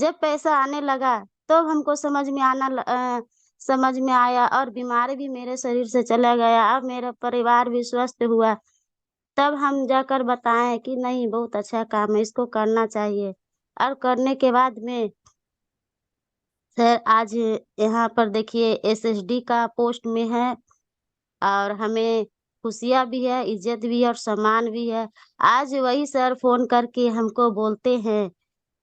जब पैसा आने लगा तो हमको समझ में आया और बीमारी भी मेरे शरीर से चला गया। अब मेरा परिवार भी स्वस्थ हुआ। तब हम जाकर बताएँ कि नहीं बहुत अच्छा काम है, इसको करना चाहिए। और करने के बाद में सर आज यहाँ पर देखिए एसएसडी का पोस्ट में है और हमें खुशियाँ भी है, इज़्ज़त भी है और सम्मान भी है। आज वही सर फ़ोन करके हमको बोलते हैं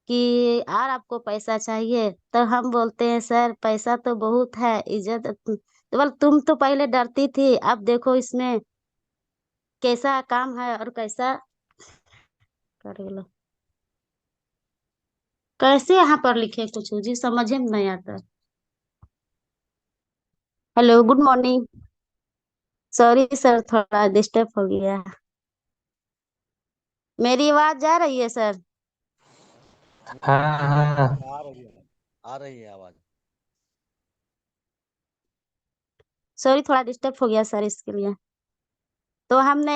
कि और आपको पैसा चाहिए? तो हम बोलते हैं सर पैसा तो बहुत है, इज़्ज़त तो बोले तुम तो पहले डरती थी, अब देखो इसमें कैसा काम है और कैसा कर लो। कैसे यहाँ पर लिखे कुछ जी समझ में नहीं आता। Hello, good morning. Sorry sir थोड़ा डिस्टर्ब हो गया। मेरी आवाज़ जा रही है सर? हाँ हाँ। आ रही है, आ रही है आवाज। सॉरी थोड़ा डिस्टर्ब हो गया सर इसके लिए। तो हमने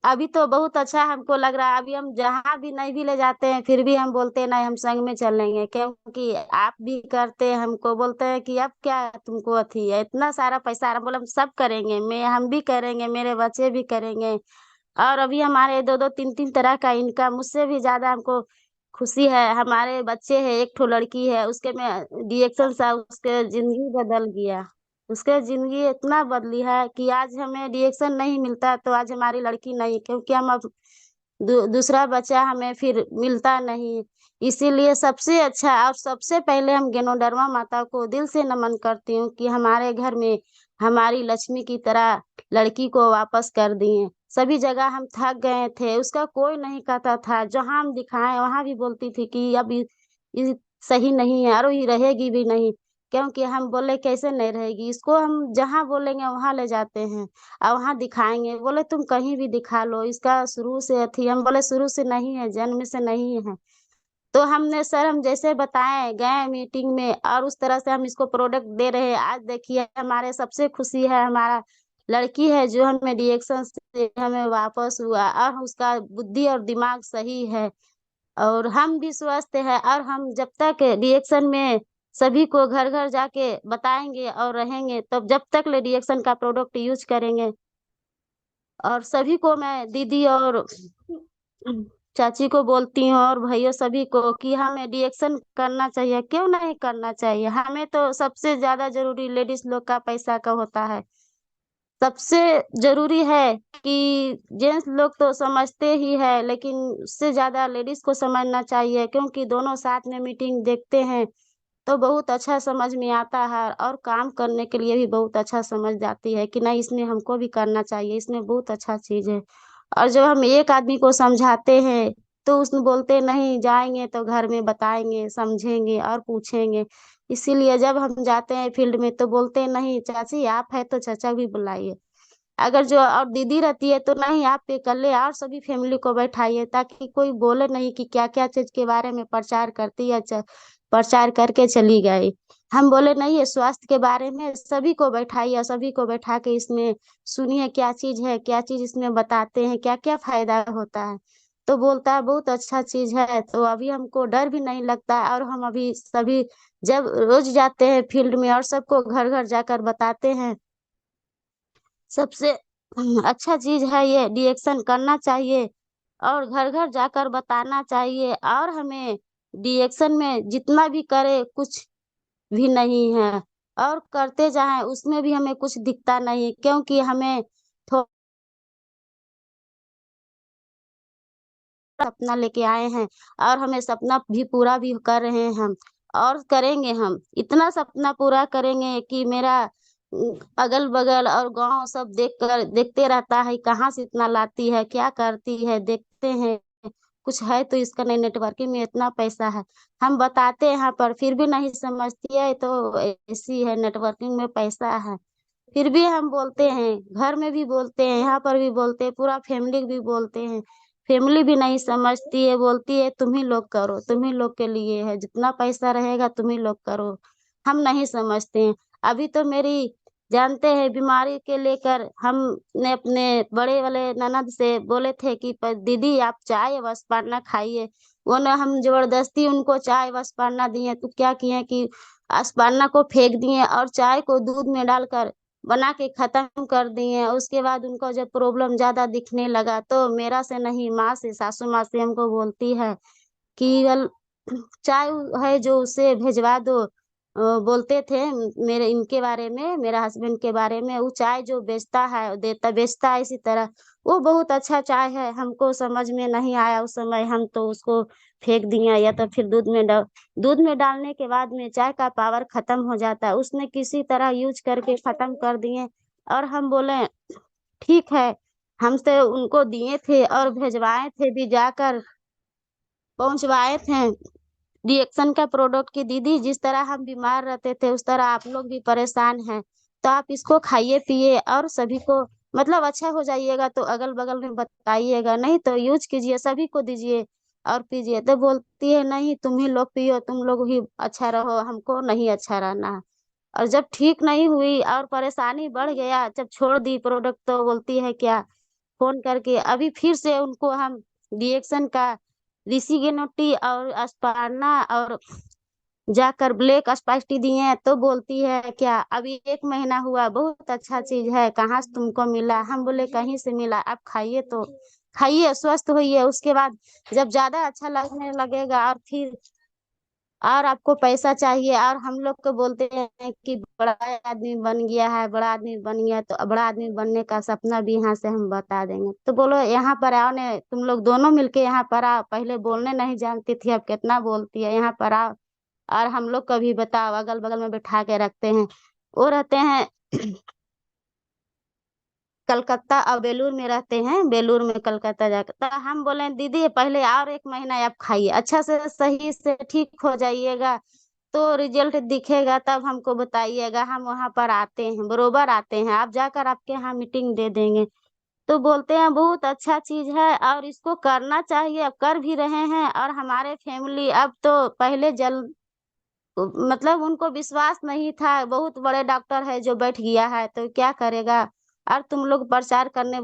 अभी तो बहुत अच्छा हमको लग रहा है, अभी हम जहाँ भी नहीं भी ले जाते हैं, फिर भी हम बोलते हैं नहीं हम संग में चलेंगे, क्योंकि आप भी करते हैं, हमको बोलते हैं कि अब क्या तुमको अथी है, इतना सारा पैसा आ रहा, बोले हम सब करेंगे, हम भी करेंगे, मेरे बच्चे भी करेंगे। और अभी हमारे 2-2 3-3 तरह का इनकम, उससे भी ज़्यादा हमको खुशी है। हमारे बच्चे हैं, एक ठो लड़की है, उसके में रिएक्शन सा उसके ज़िंदगी बदल गया। उसके ज़िंदगी इतना बदली है कि आज हमें रिएक्शन नहीं मिलता तो आज हमारी लड़की नहीं, क्योंकि हम अब दूसरा बच्चा हमें फिर मिलता नहीं। इसीलिए सबसे अच्छा और सबसे पहले हम गैनोडर्मा माता को दिल से नमन करती हूँ कि हमारे घर में हमारी लक्ष्मी की तरह लड़की को वापस कर दिए। सभी जगह हम थक गए थे, उसका कोई नहीं कहता था, जहाँ हम दिखाएँ वहाँ भी बोलती थी कि अब ये सही नहीं है और ये रहेगी भी नहीं, क्योंकि हम बोले कैसे नहीं रहेगी, इसको हम जहाँ बोलेंगे वहाँ ले जाते हैं और वहाँ दिखाएँगे। बोले तुम कहीं भी दिखा लो, इसका शुरू से अथी, हम बोले शुरू से नहीं है, जन्म से नहीं है। तो हमने सर हम जैसे बताएँ, गए मीटिंग में और उस तरह से हम इसको प्रोडक्ट दे रहे हैं। आज देखिए हमारे सबसे खुशी है हमारा लड़की है जो हमें रिएक्शन से हमें वापस हुआ और उसका बुद्धि और दिमाग सही है और हम भी स्वस्थ हैं और हम जब तक रिएक्शन में सभी को घर-घर जाके बताएँगे और रहेंगे, तब जब तक ले रिएक्शन का प्रोडक्ट यूज़ करेंगे। और सभी को मैं दीदी और चाची को बोलती हूँ और भैया सभी को कि हमें रिएक्शन करना चाहिए, क्यों नहीं करना चाहिए? हमें तो सबसे ज़्यादा ज़रूरी लेडीज़ लोग का पैसा का होता है। सबसे ज़रूरी है कि जेंट्स लोग तो समझते ही है, लेकिन उससे ज़्यादा लेडीज़ को समझना चाहिए, क्योंकि दोनों साथ में मीटिंग देखते हैं तो बहुत अच्छा समझ में आता है और काम करने के लिए भी बहुत अच्छा समझ जाती है कि नहीं इसमें हमको भी करना चाहिए, इसमें बहुत अच्छा चीज़ है। और जब हम एक आदमी को समझाते हैं, तो उसने बोलते हैं नहीं जाएँगे तो घर में बताएँगे, समझेंगे और पूछेंगे। इसीलिए जब हम जाते हैं फील्ड में तो बोलते हैं नहीं चाची आप है तो चाचा भी बुलाइए। अगर जो और दीदी रहती है तो नहीं आप अकेले और सभी फैमिली को बैठाइए ताकि कोई बोले नहीं कि क्या-क्या चीज़ के बारे में प्रचार करती है प्रचार करके चली गई। हम बोले नहीं ये स्वास्थ्य के बारे में सभी को बैठाइए, सभी को बैठा के इसमें सुनिए क्या चीज़ है, क्या चीज़ इसमें बताते हैं, क्या-क्या फ़ायदा होता है। तो बोलता है बहुत अच्छा चीज़ है, तो अभी हमको डर भी नहीं लगता और हम अभी सभी जब रोज़ जाते हैं फील्ड में और सबको घर-घर जाकर बताते हैं। सबसे अच्छा चीज़ है ये रिएक्शन करना चाहिए और घर-घर जाकर बताना चाहिए और हमें रिएक्शन में जितना भी करे कुछ भी नहीं है और करते जाएँ उसमें भी हमें कुछ दिखता नहीं क्योंकि हमें थो सपना लेके आए हैं और हमें सपना भी पूरा भी कर रहे हैं हम और करेंगे हम। इतना सपना पूरा करेंगे कि मेरा अगल-बगल और गाँव सब देखते रहता है कहाँ से इतना लाती है, क्या करती है, देखते हैं। कुछ है तो इसका नहीं नेटवर्किंग में इतना पैसा है। हम बताते हैं यहाँ पर फिर भी नहीं समझती है तो ऐसी है नेटवर्किंग में पैसा है। फिर भी हम बोलते हैं, घर में भी बोलते हैं, यहाँ पर भी बोलते हैं, पूरा फैमिली भी बोलते हैं। फैमिली भी नहीं समझती है, बोलती है तुम ही लोग करो, तुम ही लोग के लिए है, जितना पैसा रहेगा तुम ही लोग करो। हम नहीं समझते हैं। अभी तो मेरी जानते हैं बीमारी के लेकर हमने अपने बड़े वाले ननद से बोले थे कि प दीदी आप चाय बस वरना खाइए। वो ना हम जबरदस्ती उनको चाय वसपाना दिए तो क्या किए कि अस्पाना को फेंक दिए और चाय को दूध में डालकर बना के खत्म कर दिए। उसके बाद उनको जब प्रॉब्लम ज्यादा दिखने लगा तो मेरा से नहीं, माँ से, सासू माँ से हमको बोलती है कि वल चाय है जो उसे भिजवा दो। बोलते थे मेरे इनके बारे में, मेरा हस्बैंड के बारे में, वो चाय जो बेचता है देता बेचता है इसी तरह, वो बहुत अच्छा चाय है। हमको समझ में नहीं आया उस समय, हम तो उसको फेंक दिए या तो फिर दूध में डालने के बाद में चाय का पावर खत्म हो जाता है, उसने किसी तरह यूज करके खत्म कर दिए। और हम बोले ठीक है, हमसे उनको दिए थे और भेजवाए थे भी, जाकर पहुंचवाए थे रिएक्शन का प्रोडक्ट की दीदी। जिस तरह हम बीमार रहते थे उस तरह आप लोग भी परेशान हैं, तो आप इसको खाइए पिए और सभी को मतलब अच्छा हो जाइएगा तो अगल बगल में बताइएगा, नहीं तो यूज कीजिए, सभी को दीजिए और पीजिए। तो बोलती है नहीं तुम ही लोग पियो, तुम लोग ही अच्छा रहो, हमको नहीं अच्छा रहना है। और जब ठीक नहीं हुई और परेशानी बढ़ गया, जब छोड़ दी प्रोडक्ट, तो बोलती है क्या, फोन करके अभी फिर से उनको हम रिएक्शन का ऋषिकेनोटी और अस्पारना और जाकर ब्लैक स्पाइस दिए, तो बोलती है क्या अभी 1 महीना हुआ, बहुत अच्छा चीज है, कहाँ से तुमको मिला? हम बोले कहीं से मिला, आप खाइए तो खाइए, स्वस्थ होइए। उसके बाद जब ज्यादा अच्छा लगने लगेगा और फिर और आपको पैसा चाहिए और हम लोग को बोलते हैं कि बड़ा आदमी बन गया है, बड़ा आदमी बन गया, तो बड़ा आदमी बनने का सपना भी यहाँ से हम बता देंगे। तो बोलो यहाँ पर आओ ने, तुम लोग दोनों मिलके यहाँ पर आओ, पहले बोलने नहीं जानती थी, अब कितना बोलती है, यहाँ पर आओ और हम लोग को भी बताओ। अगल बगल में बैठा के रखते हैं, वो रहते हैं कलकत्ता और बेलूर में रहते हैं, बेलूर में कलकत्ता जाकर। तो हम बोले दीदी पहले और 1 महीना आप खाइए, अच्छा से सही से ठीक हो जाइएगा, तो रिजल्ट दिखेगा तब हमको बताइएगा, हम वहां पर आते हैं, बरोबर आते हैं, आप जाकर आपके यहाँ मीटिंग दे देंगे। तो बोलते हैं बहुत अच्छा चीज है और इसको करना चाहिए, अब कर भी रहे हैं। और हमारे फैमिली अब तो पहले जल मतलब उनको विश्वास नहीं था, बहुत बड़े डॉक्टर है जो बैठ गया है तो क्या करेगा। और तुम लोग प्रचार करने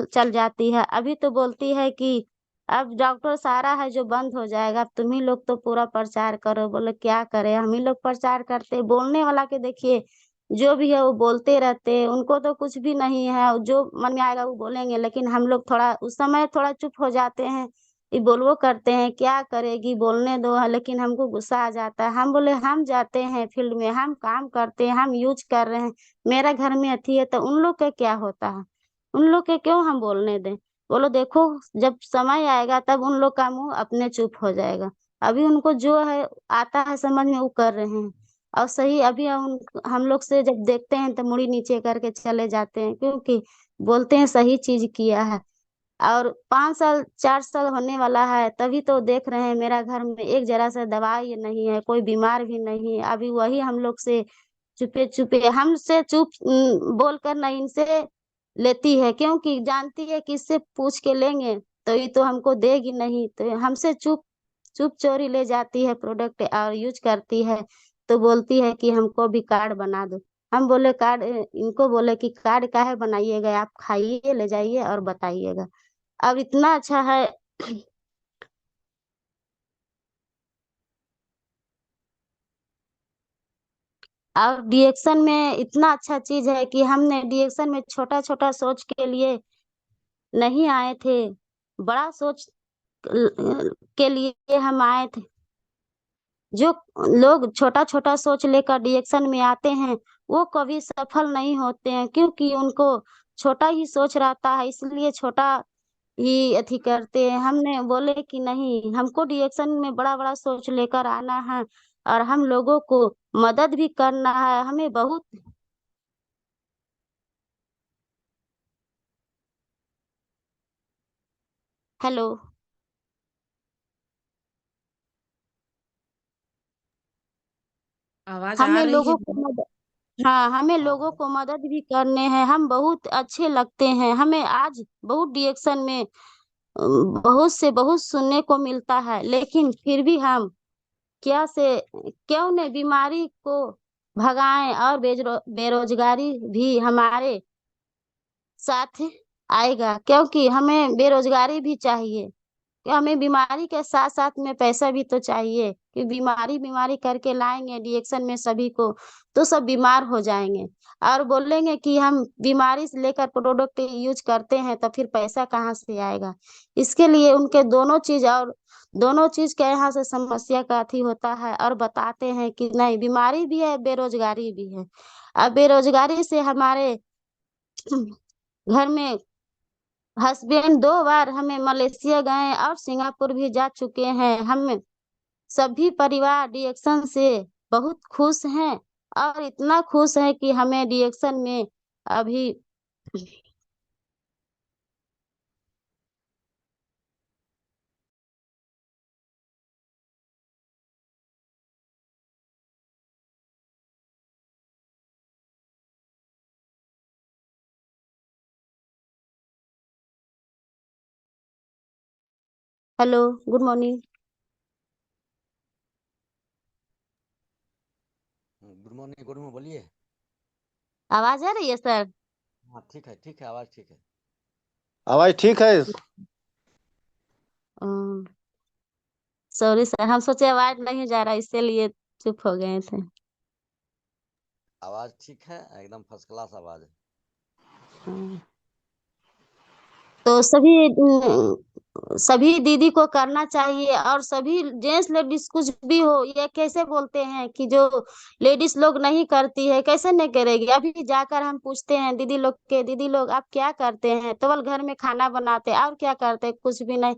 चल जाती है, अभी तो बोलती है कि अब डॉक्टर सारा है जो बंद हो जाएगा, अब तुम ही लोग तो पूरा प्रचार करो। बोले क्या करे, हम ही लोग प्रचार करते, बोलने वाला के देखिए जो भी है वो बोलते रहते हैं, उनको तो कुछ भी नहीं है, जो मन में आएगा वो बोलेंगे, लेकिन हम लोग थोड़ा उस समय थोड़ा चुप हो जाते हैं, ये बोलवो करते हैं क्या करेगी बोलने दो, लेकिन हमको गुस्सा आ जाता है। हम बोले हम जाते हैं फील्ड में, हम काम करते हैं, हम यूज कर रहे हैं, मेरा घर में अथी है, तो उन लोग का क्या होता है, उन लोग के क्यों हम बोलने दें? बोलो देखो जब समय आएगा तब उन लोग का मुंह अपने चुप हो जाएगा, अभी उनको जो है आता है समझ में वो कर रहे हैं। और सही अभी हम लोग से जब देखते हैं तो मुड़ी नीचे करके चले जाते हैं, क्योंकि बोलते हैं सही चीज किया है। और 5 साल 4 साल होने वाला है तभी तो देख रहे हैं मेरा घर में एक जरा सा दवाई नहीं है, कोई बीमार भी नहीं है, अभी वही हम लोग से चुपे चुपे हमसे चुप बोल कर नहीं इनसे लेती है, क्योंकि जानती है कि इससे पूछ के लेंगे तो ये तो हमको देगी नहीं, तो हमसे चुप चुप चोरी ले जाती है प्रोडक्ट और यूज करती है। तो बोलती है कि हमको भी कार्ड बना दो। हम बोले कार्ड, इनको बोले कि कार्ड काहे बनाइएगा, आप खाइए ले जाइए और बताइएगा। अब इतना अच्छा है और डिएक्शन में इतना अच्छा चीज है कि हमने डिएक्शन में छोटा छोटा सोच के लिए नहीं आए थे, बड़ा सोच के लिए हम आए थे। जो लोग छोटा छोटा सोच लेकर डिएक्शन में आते हैं वो कभी सफल नहीं होते हैं, क्योंकि उनको छोटा ही सोच रहता है, इसलिए छोटा ही अथी करते हैं। हमने बोले कि नहीं, हमको डिएक्शन में बड़ा बड़ा सोच लेकर आना है और हम लोगों को मदद भी करना है, हमें बहुत। हेलो। आवाज आ हमें रही है? लोगों को मदद, हाँ हमें लोगों को मदद भी करने हैं, हम बहुत अच्छे लगते हैं, हमें आज बहुत डिएक्शन में बहुत से बहुत सुनने को मिलता है, लेकिन फिर भी हम क्या से क्यों ने बीमारी को भगाएं और बेरोजगारी भी हमारे साथ आएगा, क्योंकि हमें बेरोजगारी भी चाहिए। कि हमें बीमारी के साथ साथ में पैसा भी तो चाहिए, कि बीमारी बीमारी करके लाएंगे रिएक्शन में सभी को, तो सब बीमार हो जाएंगे। और बोलेंगे कि हम बीमारी से लेकर प्रोडक्ट यूज करते हैं तो फिर पैसा कहाँ से आएगा। इसके लिए उनके दोनों चीज के यहाँ से समस्या का अथी होता है, और बताते हैं कि नहीं, बीमारी भी है, बेरोजगारी भी है। अब बेरोजगारी से हमारे घर में हस्बैंड 2 बार हमें मलेशिया गए और सिंगापुर भी जा चुके हैं। हम सभी परिवार रिएक्शन से बहुत खुश हैं, और इतना खुश है कि हमें रिएक्शन में अभी hello, good morning. Good morning, good morning बोलिए। आवाज आ रही है सर? हाँ ठीक है, आवाज ठीक है। आवाज ठीक है। सॉरी सर, हम सोचे आवाज नहीं जा रहा, इसीलिए चुप हो गए थे। आवाज ठीक है, एकदम फर्स्ट क्लास आवाज है। हाँ। तो सभी दीदी को करना चाहिए, और सभी जेंट्स लेडीज कुछ भी हो, ये कैसे बोलते हैं कि जो लेडीज लोग नहीं करती है, कैसे नहीं करेगी। अभी जाकर हम पूछते हैं दीदी लोग के, दीदी लोग आप क्या करते हैं, तो बोल घर में खाना बनाते, और क्या करते हैं, कुछ भी नहीं।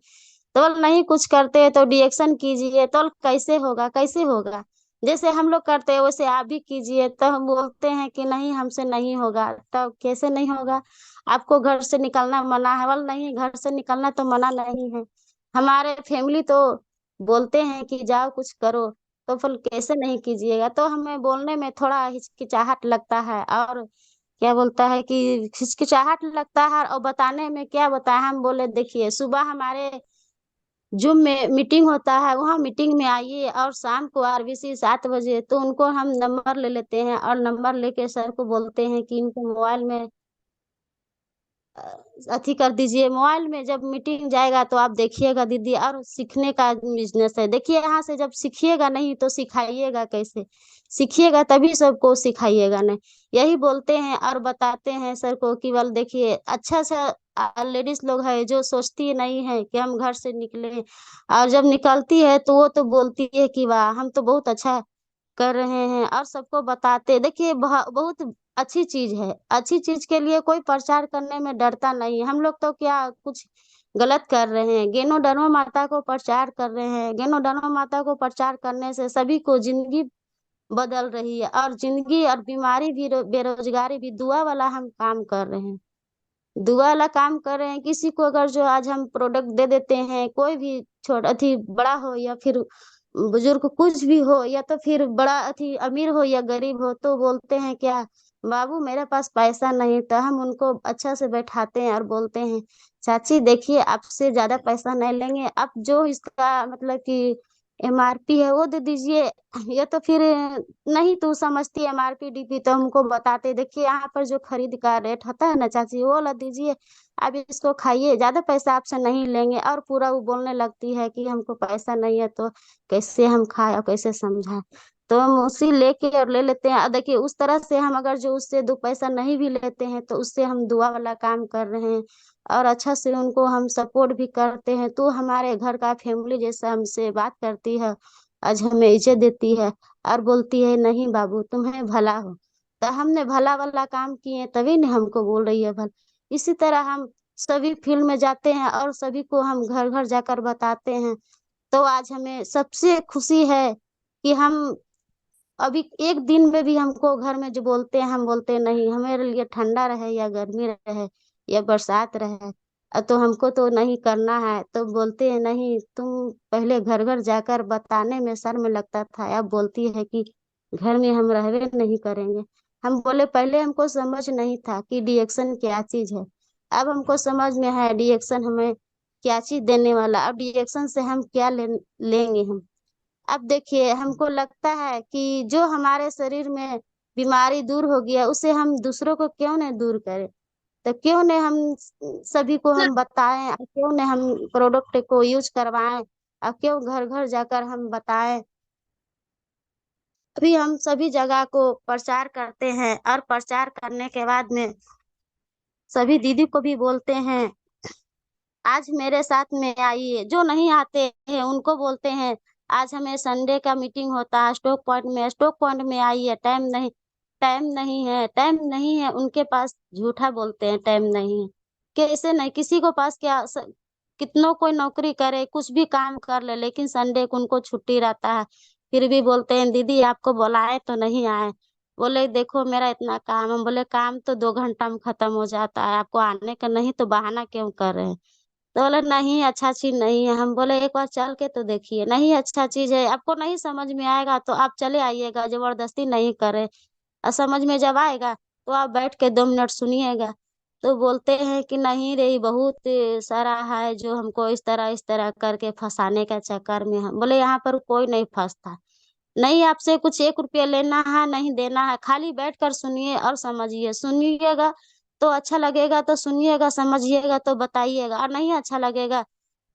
तो बोल नहीं कुछ करते हैं तो रिएक्शन कीजिए। तो बोल कैसे होगा, कैसे होगा, जैसे हम लोग करते हैं वैसे आप भी कीजिए। तो हम बोलते हैं कि नहीं, हमसे नहीं होगा। तो कैसे नहीं होगा, आपको घर से निकलना मना है? बोल नहीं, घर से निकलना तो मना नहीं है, हमारे फैमिली तो बोलते हैं कि जाओ कुछ करो। तो फिर कैसे नहीं कीजिएगा। तो हमें बोलने में थोड़ा हिचकिचाहट लगता है, और क्या बोलता है कि हिचकिचाहट लगता है, और बताने में क्या बताए। हम बोले देखिए, सुबह हमारे जूम में मीटिंग होता है, वहाँ मीटिंग में आइए, और शाम को आरबीसी 7 बजे। तो उनको हम नंबर ले लेते हैं, और नंबर लेके सर को बोलते हैं कि इनको मोबाइल में अथी कर दीजिए। मोबाइल में जब मीटिंग जाएगा तो आप देखिएगा दीदी, और सीखने का बिजनेस है। देखिए यहाँ से जब सीखिएगा नहीं तो सिखाइएगा कैसे, सीखिएगा तभी सबको सिखाइएगा। नहीं, यही बोलते हैं और बताते हैं सर को कि बल देखिए, अच्छा अच्छा लेडीज लोग है जो सोचती नहीं है कि हम घर से निकले, और जब निकलती है तो वो तो बोलती है कि वाह, हम तो बहुत अच्छा कर रहे हैं, और सबको बताते। देखिए बहुत अच्छी चीज है, अच्छी चीज के लिए कोई प्रचार करने में डरता नहीं है। हम लोग तो क्या कुछ गलत कर रहे हैं, गेनो डरमा माता को प्रचार कर रहे हैं। गेनो डरमा माता को प्रचार करने से सभी को जिंदगी बदल रही है, और जिंदगी और बीमारी भी, बेरोजगारी भी, दुआ वाला हम काम कर रहे हैं। दुआ वाला काम कर रहे हैं। किसी को अगर जो आज हम प्रोडक्ट दे देते हैं, कोई भी छोटा अथी बड़ा हो या फिर बुजुर्ग कुछ भी हो, या तो फिर बड़ा अथी अमीर हो या गरीब हो, तो बोलते हैं क्या, बाबू मेरे पास पैसा नहीं। तो हम उनको अच्छा से बैठाते हैं और बोलते हैं चाची देखिए, आपसे ज्यादा पैसा नहीं लेंगे, आप जो इसका मतलब कि एमआरपी है वो दे दीजिए। या तो फिर नहीं तू समझती एमआरपी डीपी, तो हमको बताते देखिए यहाँ पर जो खरीद का रेट होता है ना चाची, वो ला दीजिए, आप इसको खाइए, ज्यादा पैसा आपसे नहीं लेंगे। और पूरा वो बोलने लगती है कि हमको पैसा नहीं है तो कैसे हम खाए और कैसे समझाए। तो हम उसी लेके और ले लेते हैं। और देखिए उस तरह से हम अगर जो उससे 2 पैसा नहीं भी लेते हैं, तो उससे हम दुआ वाला काम कर रहे हैं, और अच्छा से उनको हम सपोर्ट भी करते हैं। तो हमारे घर का फैमिली जैसा हमसे बात करती है, आज हमें इज्जत देती है, और बोलती है नहीं बाबू तुम्हें भला हो। तो हमने भला वाला काम किए तभी नहीं हमको बोल रही है भला। इसी तरह हम सभी फील्ड में जाते हैं, और सभी को हम घर घर जाकर बताते हैं। तो आज हमें सबसे खुशी है कि हम अभी एक दिन में भी हमको घर में जो बोलते हैं, हम बोलते हैं नहीं, हमारे लिए ठंडा रहे या गर्मी रहे या बरसात रहे, तो हमको तो नहीं करना है। तो बोलते हैं नहीं, तुम पहले घर घर जाकर बताने में शर्म लगता था, अब बोलती है कि घर में हम रहवे नहीं करेंगे। हम बोले पहले हमको समझ नहीं था कि रिएक्शन क्या चीज है, अब हमको समझ में है रिएक्शन हमें क्या चीज देने वाला, अब रिएक्शन से हम क्या लेंगे हम। अब देखिए हमको लगता है कि जो हमारे शरीर में बीमारी दूर हो गया, उसे हम दूसरों को क्यों नहीं दूर करें। तो तो क्यों नहीं हम सभी को हम बताएं, क्यों नहीं हम प्रोडक्ट को यूज करवाएं, अब क्यों घर घर जाकर हम बताएं। अभी हम सभी जगह को प्रचार करते हैं और प्रचार करने के बाद में सभी दीदी को भी बोलते हैं आज मेरे साथ में आइए। जो नहीं आते हैं उनको बोलते हैं आज हमें संडे का मीटिंग होता है स्टोक पॉइंट में आइए। टाइम नहीं है उनके पास, झूठा बोलते हैं टाइम नहीं है। कैसे नहीं, किसी को पास क्या कितनों कोई नौकरी करे कुछ भी काम कर ले लेकिन संडे को उनको छुट्टी रहता है, फिर भी बोलते हैं दीदी आपको बुलाए तो नहीं आए। बोले देखो मेरा इतना काम, हम बोले काम तो 2 घंटा में खत्म हो जाता है, आपको आने का नहीं तो बहाना क्यों कर रहे हैं। तो बोले नहीं अच्छा चीज नहीं है। हम बोले एक बार चल के तो देखिए, नहीं अच्छा चीज है, आपको नहीं समझ में आएगा तो आप चले आइएगा, जबरदस्ती नहीं करे। और समझ में जब आएगा तो आप बैठ के 2 मिनट सुनिएगा। तो बोलते हैं कि नहीं रे बहुत सारा है जो हमको इस तरह करके फंसाने का चक्कर में। हम बोले यहाँ पर कोई नहीं फंसता, नहीं आपसे कुछ 1 रुपया लेना है नहीं देना है, खाली बैठ कर सुनिए और समझिए। सुनिएगा तो अच्छा लगेगा तो सुनिएगा, समझिएगा तो बताइएगा, और नहीं अच्छा लगेगा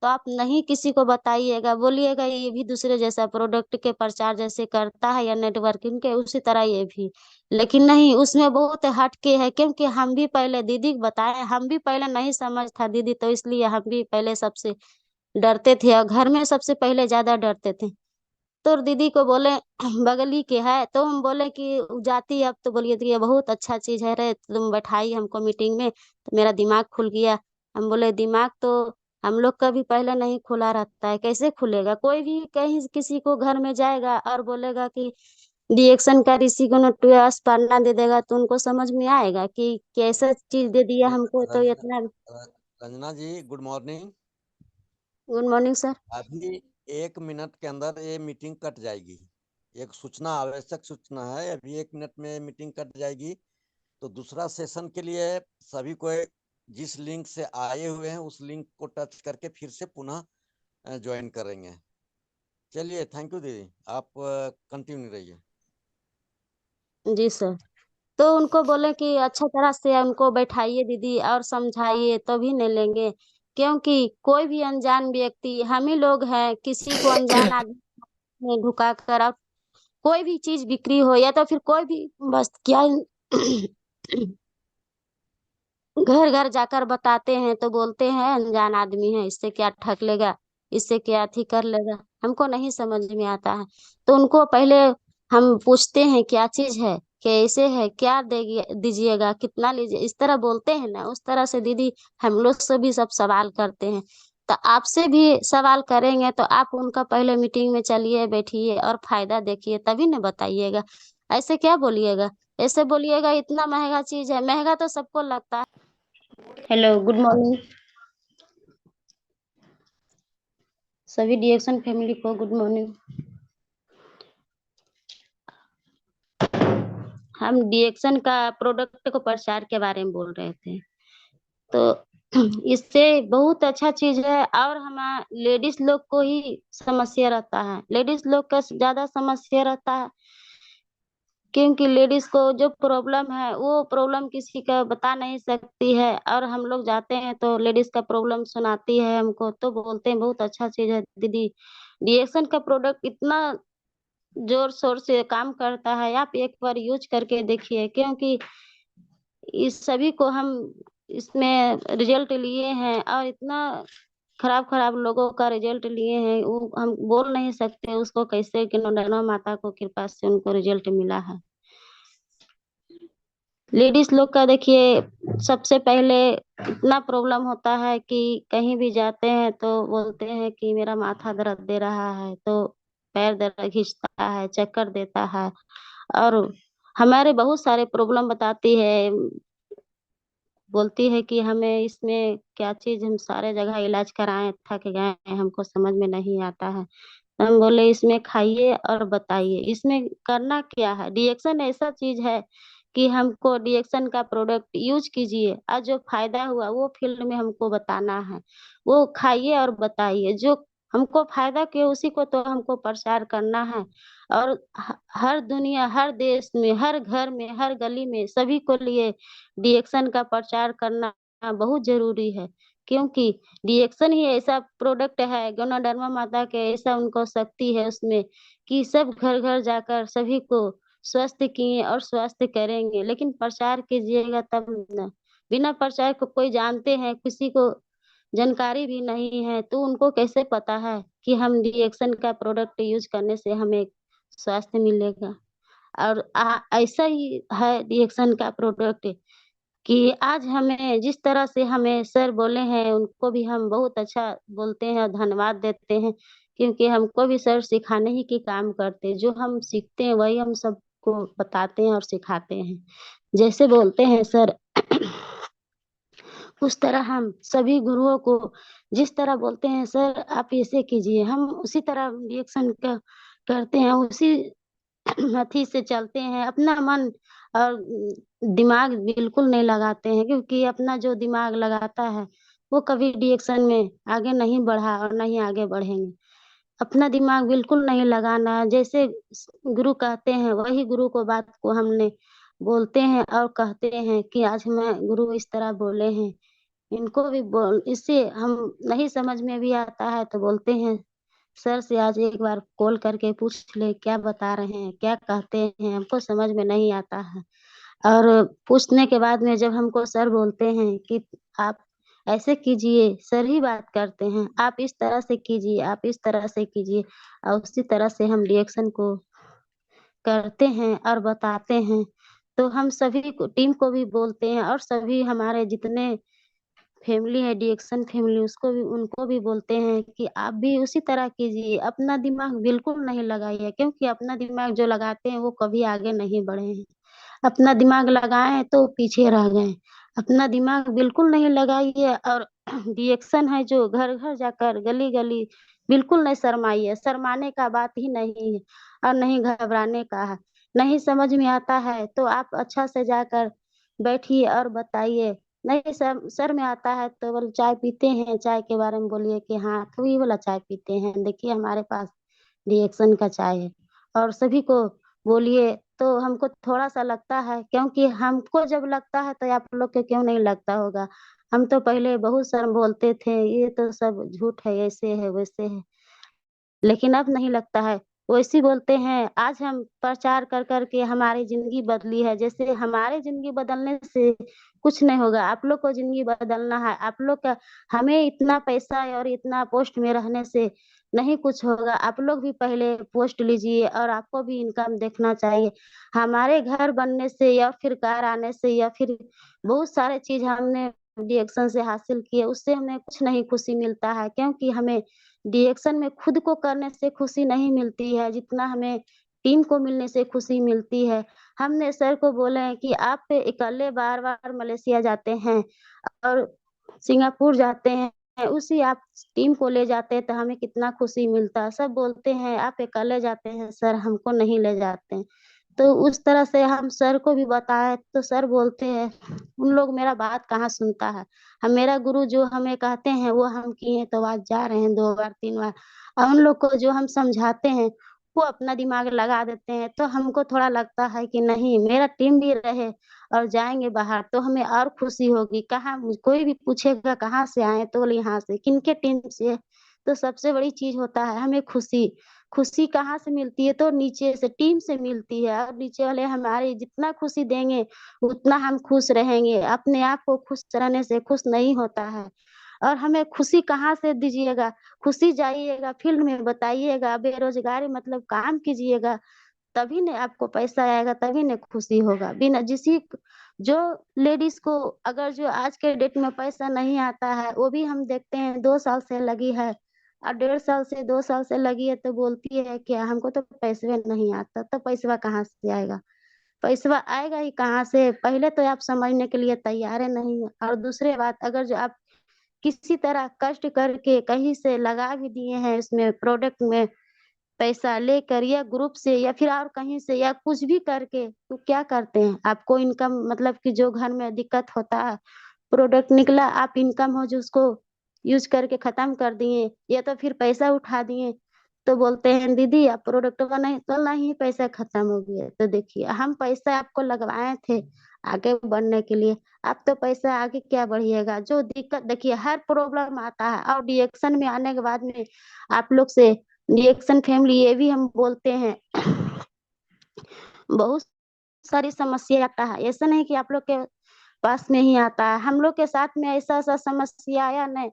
तो आप नहीं किसी को बताइएगा, बोलिएगा ये भी दूसरे जैसा प्रोडक्ट के प्रचार जैसे करता है या नेटवर्किंग के उसी तरह ये भी। लेकिन नहीं उसमें बहुत हट के है, क्योंकि हम भी पहले दीदी को बताए, हम भी पहले नहीं समझ था दीदी, तो इसलिए हम भी पहले सबसे डरते थे और घर में सबसे पहले ज्यादा डरते थे। तो दीदी को बोले बगली के है तो हम बोले कि उ जाती है अब, तो बोलिए तो ये बहुत अच्छा चीज है रे, तुम बैठाई हमको मीटिंग में तो मेरा दिमाग खुल गया। हम बोले दिमाग तो हम लोग का भी पहले नहीं खुला रहता है, कैसे खुलेगा। कोई भी कहीं किसी को घर में जाएगा और बोलेगा कि रिएक्शन का ऋषि को ट्वेल्थ पढ़ना दे देगा तो उनको समझ में आएगा कि कैसा चीज दे दिया हमको तो रंजना इतना। Ranjana ji good morning. Good morning sir. अभी 1 मिनट के अंदर ये मीटिंग कट जाएगी। एक सूचना आवश्यक सूचना है, अभी 1 मिनट में मीटिंग कट जाएगी। तो दूसरा सेशन के लिए सभी को जिस लिंक से आए हुए हैं उस लिंक को टच करके फिर से पुनः ज्वाइन करेंगे। चलिए थैंक यू दीदी, आप कंटिन्यू रहिए। जी सर। तो उनको बोले कि अच्छा तरह से उनको बैठाइए दीदी और समझाइए तभी नहीं लेंगे, क्योंकि कोई भी अनजान व्यक्ति, हम ही लोग हैं, किसी को अनजान आदमी में ढुका कर और कोई भी चीज बिक्री हो या तो फिर कोई भी बस क्या घर घर जाकर बताते हैं तो बोलते हैं अनजान आदमी है, इससे क्या ठग लेगा, इससे क्या अथी कर लेगा, हमको नहीं समझ में आता है। तो उनको पहले हम पूछते हैं क्या चीज है, कैसे है, क्या देगी दीजिएगा, कितना लीजिए, इस तरह बोलते हैं ना, उस तरह से दीदी हम लोग से भी सब सवाल करते हैं। तो आपसे भी सवाल करेंगे तो आप उनका पहले मीटिंग में चलिए बैठिए और फायदा देखिए तभी ना बताइएगा। ऐसे क्या बोलिएगा, ऐसे बोलिएगा इतना महंगा चीज है, महंगा तो सबको लगता है। हेलो गुड मॉर्निंग सभी डीएक्शन फैमिली को, गुड मॉर्निंग। हम डीएक्शन का प्रोडक्ट को प्रचार के बारे में बोल रहे थे। तो इससे बहुत अच्छा चीज है और हम लेडीज लोग को ही समस्या रहता है, लेडीज लोग का ज्यादा समस्या रहता है, क्योंकि लेडीज को जो प्रॉब्लम है वो प्रॉब्लम किसी का बता नहीं सकती है, और हम लोग जाते हैं तो लेडीज का प्रॉब्लम सुनाती है हमको तो बोलते हैं बहुत अच्छा चीज है दीदी। डीएक्शन का प्रोडक्ट इतना जोर शोर से काम करता है, आप एक बार यूज करके देखिए, क्योंकि इस सभी को हम इसमें रिजल्ट लिए हैं और इतना खराब खराब लोगों का रिजल्ट लिए हैं, वो हम बोल नहीं सकते उसको कैसे, कि नैनो माता को कृपा से उनको रिजल्ट मिला है। लेडीज लोग का देखिए सबसे पहले इतना प्रॉब्लम होता है कि कहीं भी जाते हैं तो बोलते हैं कि मेरा माथा दर्द दे रहा है, तो पैर दर्द खींचता है, चक्कर देता है, और हमारे बहुत सारे प्रॉब्लम बताती है, बोलती है कि हमें इसमें क्या चीज, हम सारे जगह इलाज कराएं थक गए हैं, हमको समझ में नहीं आता है। तो हम बोले इसमें खाइए और बताइए इसमें करना क्या है। रिएक्शन ऐसा चीज है कि हमको रिएक्शन का प्रोडक्ट यूज कीजिए और जो फायदा हुआ वो फील्ड में हमको बताना है, वो खाइए और बताइए, जो हमको फायदा किया उसी को तो हमको प्रचार करना है। और हर दुनिया, हर देश में, हर घर में, हर गली में सभी को लिए डिएक्शन का प्रचार करना बहुत जरूरी है। क्योंकि डिएक्शन ही ऐसा प्रोडक्ट है, गौनाडर्मा माता के ऐसा उनको शक्ति है उसमें कि सब घर घर जाकर सभी को स्वस्थ किए और स्वस्थ करेंगे। लेकिन प्रचार कीजिएगा तब न, बिना प्रचार को कोई जानते हैं, किसी को जानकारी भी नहीं है तो उनको कैसे पता है कि हम रिएक्शन का प्रोडक्ट यूज करने से हमें स्वास्थ्य मिलेगा। और ऐसा ही है रिएक्शन का प्रोडक्ट कि आज हमें जिस तरह से हमें सर बोले हैं उनको भी हम बहुत अच्छा बोलते हैं और धन्यवाद देते हैं। क्योंकि हमको भी सर सिखाने ही की काम करते हैं, जो हम सीखते हैं वही हम सबको बताते हैं और सिखाते हैं। जैसे बोलते हैं सर उस तरह हम सभी गुरुओं को जिस तरह बोलते हैं सर आप ऐसे कीजिए, हम उसी तरह रिएक्शन करते हैं, उसी अथी से चलते हैं। अपना मन और दिमाग बिल्कुल नहीं लगाते हैं, क्योंकि अपना जो दिमाग लगाता है वो कभी रिएक्शन में आगे नहीं बढ़ा और नहीं आगे बढ़ेंगे। अपना दिमाग बिल्कुल नहीं लगाना, जैसे गुरु कहते हैं वही गुरु को बात को हमने बोलते हैं और कहते हैं कि आज हमें गुरु इस तरह बोले हैं। इनको भी बोल, इससे हम नहीं समझ में भी आता है तो बोलते हैं सर से आज एक बार कॉल करके पूछ ले क्या बता रहे हैं, क्या कहते हैं, हमको समझ में नहीं आता है। और पूछने के बाद में जब हमको सर बोलते हैं कि आप ऐसे कीजिए, सर ही बात करते हैं आप इस तरह से कीजिए, आप इस तरह से कीजिए, और उसी तरह से हम रिएक्शन को करते हैं और बताते हैं। तो हम सभी को टीम को भी बोलते हैं और सभी हमारे जितने फैमिली है डिएक्शन फैमिली उसको भी उनको भी बोलते हैं कि आप भी उसी तरह कीजिए, अपना दिमाग बिल्कुल नहीं लगाइए, क्योंकि अपना दिमाग जो लगाते हैं वो कभी आगे नहीं बढ़े हैं। अपना दिमाग लगाए तो पीछे रह गए। अपना दिमाग बिल्कुल नहीं लगाइए और रिएक्शन है जो घर घर जाकर गली गली बिल्कुल नहीं शर्माइए, शर्माने का बात ही नहीं है और नहीं घबराने का है। नहीं समझ में आता है तो आप अच्छा से जाकर बैठिए और बताइए। नहीं सर, सर में आता है तो बोले चाय पीते हैं, चाय के बारे में बोलिए कि हाँ तो ये वाला चाय पीते हैं, देखिए हमारे पास रिएक्शन का चाय है। और सभी को बोलिए तो हमको थोड़ा सा लगता है, क्योंकि हमको जब लगता है तो आप लोग को क्यों नहीं लगता होगा। हम तो पहले बहुत शर्म बोलते थे ये तो सब झूठ है, ऐसे है वैसे है, लेकिन अब नहीं लगता है। वैसे ही बोलते हैं। आज हम प्रचार कर कर के हमारी जिंदगी बदली है। जैसे हमारे जिंदगी बदलने से कुछ नहीं होगा, आप लोग को जिंदगी बदलना है। आप लोग का हमें इतना पैसा और इतना पोस्ट में रहने से नहीं कुछ होगा। आप लोग भी पहले पोस्ट लीजिए और आपको भी इनकम देखना चाहिए। हमारे घर बनने से या फिर कार आने से या फिर बहुत सारे चीज हमने रिएक्शन से हासिल किए, उससे हमें कुछ नहीं खुशी मिलता है, क्योंकि हमें रिएक्शन में खुद को करने से खुशी नहीं मिलती है जितना हमें टीम को मिलने से खुशी मिलती है। हमने सर को बोले हैं कि आप इकल्ले बार बार मलेशिया जाते हैं और सिंगापुर जाते हैं, उसी आप टीम को ले जाते हैं तो हमें कितना खुशी मिलता। सब बोलते हैं आप अकेले जाते हैं सर, हमको नहीं ले जाते हैं। तो उस तरह से हम सर को भी बताए तो सर बोलते हैं उन लोग मेरा बात कहाँ सुनता है। हम मेरा गुरु जो हमें कहते हैं वो हम किए तो आज जा रहे हैं 2 बार 3 बार। और उन लोग को जो हम समझाते हैं वो अपना दिमाग लगा देते हैं, तो हमको थोड़ा लगता है कि नहीं मेरा टीम भी रहे और जाएंगे बाहर तो हमें और खुशी होगी। कहाँ कोई भी पूछेगा कहाँ से आए तो बोले यहाँ से, किनके टीम से। तो सबसे बड़ी चीज होता है हमें खुशी। खुशी कहाँ से मिलती है तो नीचे से टीम से मिलती है, और नीचे वाले हमारे जितना खुशी देंगे उतना हम खुश रहेंगे। अपने आप को खुश रहने से खुश नहीं होता है। और हमें खुशी कहाँ से दीजिएगा, खुशी जाइएगा फील्ड में बताइएगा, बेरोजगारी मतलब काम कीजिएगा, तभी न आपको पैसा आएगा, तभी न खुशी होगा। बिना जो लेडीज को अगर जो आज के डेट में पैसा नहीं आता है वो भी हम देखते हैं 2 साल से लगी है और 1.5 साल से 2 साल से लगी है तो बोलती है कि हमको तो पैसे नहीं आता, तो पैसा कहाँ से आएगा। पैसा आएगा ही कहाँ से, पहले तो आप समझने के लिए तैयार है नहीं है। और दूसरे बात, अगर जो आप किसी तरह कष्ट करके कहीं से लगा भी दिए हैं इसमें प्रोडक्ट में पैसा लेकर या ग्रुप से या फिर और कहीं से या कुछ भी करके, तो क्या करते हैं आपको इनकम मतलब कि जो घर में दिक्कत होता है प्रोडक्ट निकला आप इनकम हो जो उसको यूज करके खत्म कर दिए या तो फिर पैसा उठा दिए, तो बोलते हैं दीदी आप प्रोडक्ट का नहीं तो नहीं, पैसा खत्म हो गया। तो देखिए हम पैसा आपको लगवाए थे आगे बढ़ने के लिए, आप तो पैसा आगे क्या बढ़िएगा। जो दिक्कत देखिए हर प्रॉब्लम आता है, और रिएक्शन में आने के बाद में आप लोग से रिएक्शन फैमिली ये भी हम बोलते हैं बहुत सारी समस्या आता है। ऐसा नहीं कि आप लोग के पास में ही आता है, हम लोग के साथ में ऐसा ऐसा समस्या आया नहीं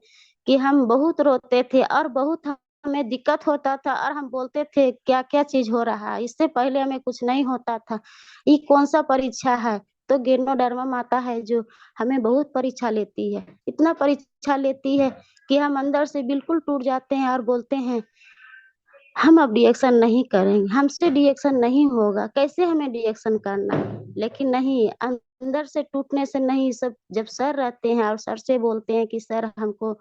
कि हम बहुत रोते थे और बहुत हमें दिक्कत होता था, और हम बोलते थे क्या क्या चीज हो रहा है, इससे पहले हमें कुछ नहीं होता था, ये कौन सा परीक्षा है। तो गैनोडर्मा माता है जो हमें बहुत परीक्षा लेती है, इतना परीक्षा लेती है कि हम अंदर से बिल्कुल टूट जाते हैं और बोलते हैं हम अब रिएक्शन नहीं करेंगे, हमसे रिएक्शन नहीं होगा, कैसे हमें रिएक्शन करना है। लेकिन नहीं, अंदर से टूटने से नहीं, सब जब सर रहते हैं और सर से बोलते हैं कि सर हमको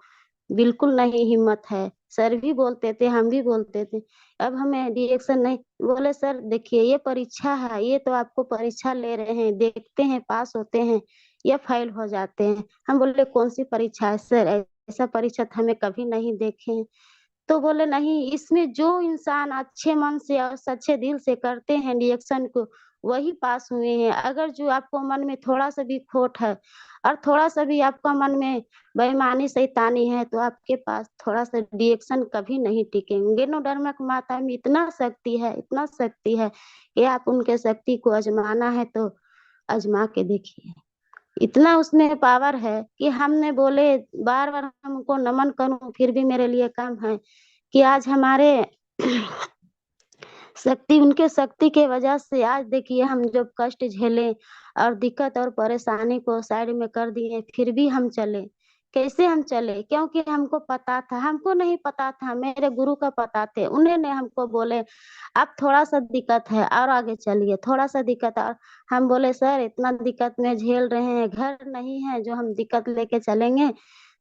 बिल्कुल नहीं हिम्मत है, सर भी बोलते थे हम भी बोलते थे, अब हमें रिएक्शन नहीं। बोले सर देखिए ये परीक्षा है, ये तो आपको परीक्षा ले रहे हैं, देखते हैं पास होते हैं या फेल हो जाते हैं। हम बोले कौन सी परीक्षा है सर, ऐसा परीक्षा तो हमें कभी नहीं देखे हैं। तो बोले नहीं, इसमें जो इंसान अच्छे मन से और सच्चे दिल से करते हैं रिएक्शन को वही पास हुए हैं। अगर जो आपको मन में थोड़ा सा भी खोट है और थोड़ा सा भी आपका मन में बेईमानी शैतानी है तो आपके पास थोड़ा सा रिएक्शन कभी नहीं टिकेंगे। गैनोडर्मा की माता में इतना शक्ति है, इतना शक्ति है कि आप उनके शक्ति को आजमाना है तो आजमा के देखिए। इतना उसमें पावर है कि हमने बोले बार बार हमको नमन करूं फिर भी मेरे लिए कम है कि आज हमारे शक्ति, उनके शक्ति के वजह से आज देखिए हम जब कष्ट झेले और दिक्कत और परेशानी को साइड में कर दिए फिर भी हम चले। कैसे हम चले, क्योंकि हमको पता था, हमको नहीं पता था, मेरे गुरु का पता थे, उन्होंने हमको बोले अब थोड़ा सा दिक्कत है और आगे चलिए, थोड़ा सा दिक्कत। और हम बोले सर इतना दिक्कत में झेल रहे हैं, घर नहीं है जो हम दिक्कत लेके चलेंगे,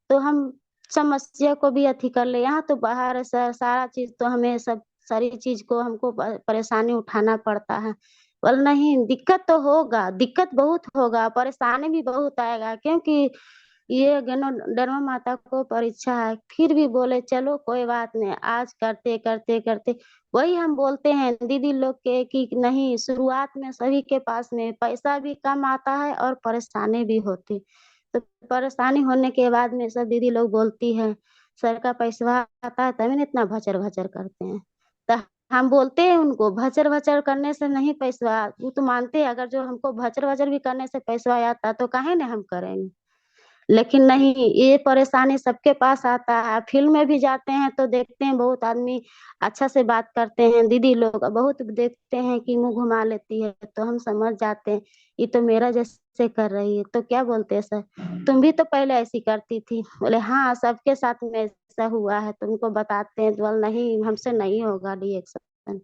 तो हम समस्या को भी अथी कर ले। यहाँ तो बाहर है सर, सारा चीज तो हमें सब सारी चीज को हमको परेशानी उठाना पड़ता है। बोल नहीं, दिक्कत तो होगा, दिक्कत बहुत होगा, परेशानी भी बहुत आएगा, क्योंकि ये गैनोडर्मा माता को परीक्षा है। फिर भी बोले चलो कोई बात नहीं, आज करते करते करते वही हम बोलते हैं दीदी लोग के कि नहीं, शुरुआत में सभी के पास में पैसा भी कम आता है और परेशानी भी होती। तो परेशानी होने के बाद में सब दीदी लोग बोलती है सर का पैसा आता है तभी ना इतना भचर भचर करते हैं। तो हम बोलते हैं उनको भचर भचर करने से नहीं पैसा, वो तो मानते हैं अगर जो हमको भचर भचर भी करने से पैसा आता तो काहे ना हम करेंगे। लेकिन नहीं, ये परेशानी सबके पास आता है। फील्ड में भी जाते हैं तो देखते हैं बहुत आदमी अच्छा से बात करते हैं, दीदी लोग बहुत देखते हैं कि मुंह घुमा लेती है, तो हम समझ जाते हैं ये तो मेरा जैसे कर रही है। तो क्या बोलते हैं सर तुम भी तो पहले ऐसी करती थी। बोले हाँ सबके साथ में ऐसा हुआ है, तुमको बताते हैं। तो बोल नहीं हमसे नहीं होगा रिएक्शन,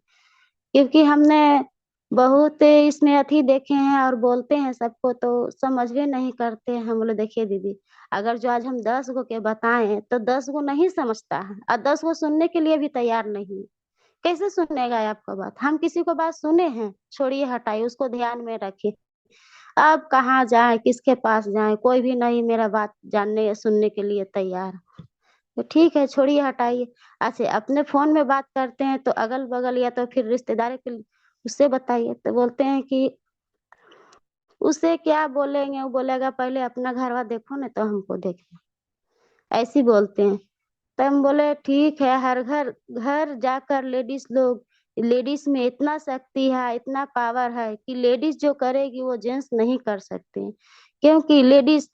क्योंकि हमने बहुत इसमें अथी देखे हैं और बोलते हैं सबको तो समझ भी नहीं करते हैं। हम बोले देखिए दीदी, अगर जो आज हम 10 गो के बताएं तो 10 गो नहीं समझता है और 10 गो सुनने के लिए भी तैयार नहीं। कैसे सुनेगा आपका बात, हम किसी को बात सुने हैं, छोड़िए हटाइए, उसको ध्यान में रखिए। अब कहाँ जाए, किसके पास जाए, कोई भी नहीं मेरा बात जानने या सुनने के लिए तैयार। तो ठीक है छोड़िए हटाइए। अच्छा अपने फोन में बात करते हैं तो अगल बगल या तो फिर रिश्तेदार के उससे बताइए, तो बोलते हैं कि उससे क्या बोलेंगे, वो बोलेगा पहले अपना घरवा देखो ना तो हमको देखना, ऐसी बोलते हैं। तो हम बोले ठीक है, हर घर घर जाकर लेडीज में इतना शक्ति है, इतना पावर है कि लेडीज जो करेगी वो जेंट्स नहीं कर सकते हैं। क्योंकि लेडीज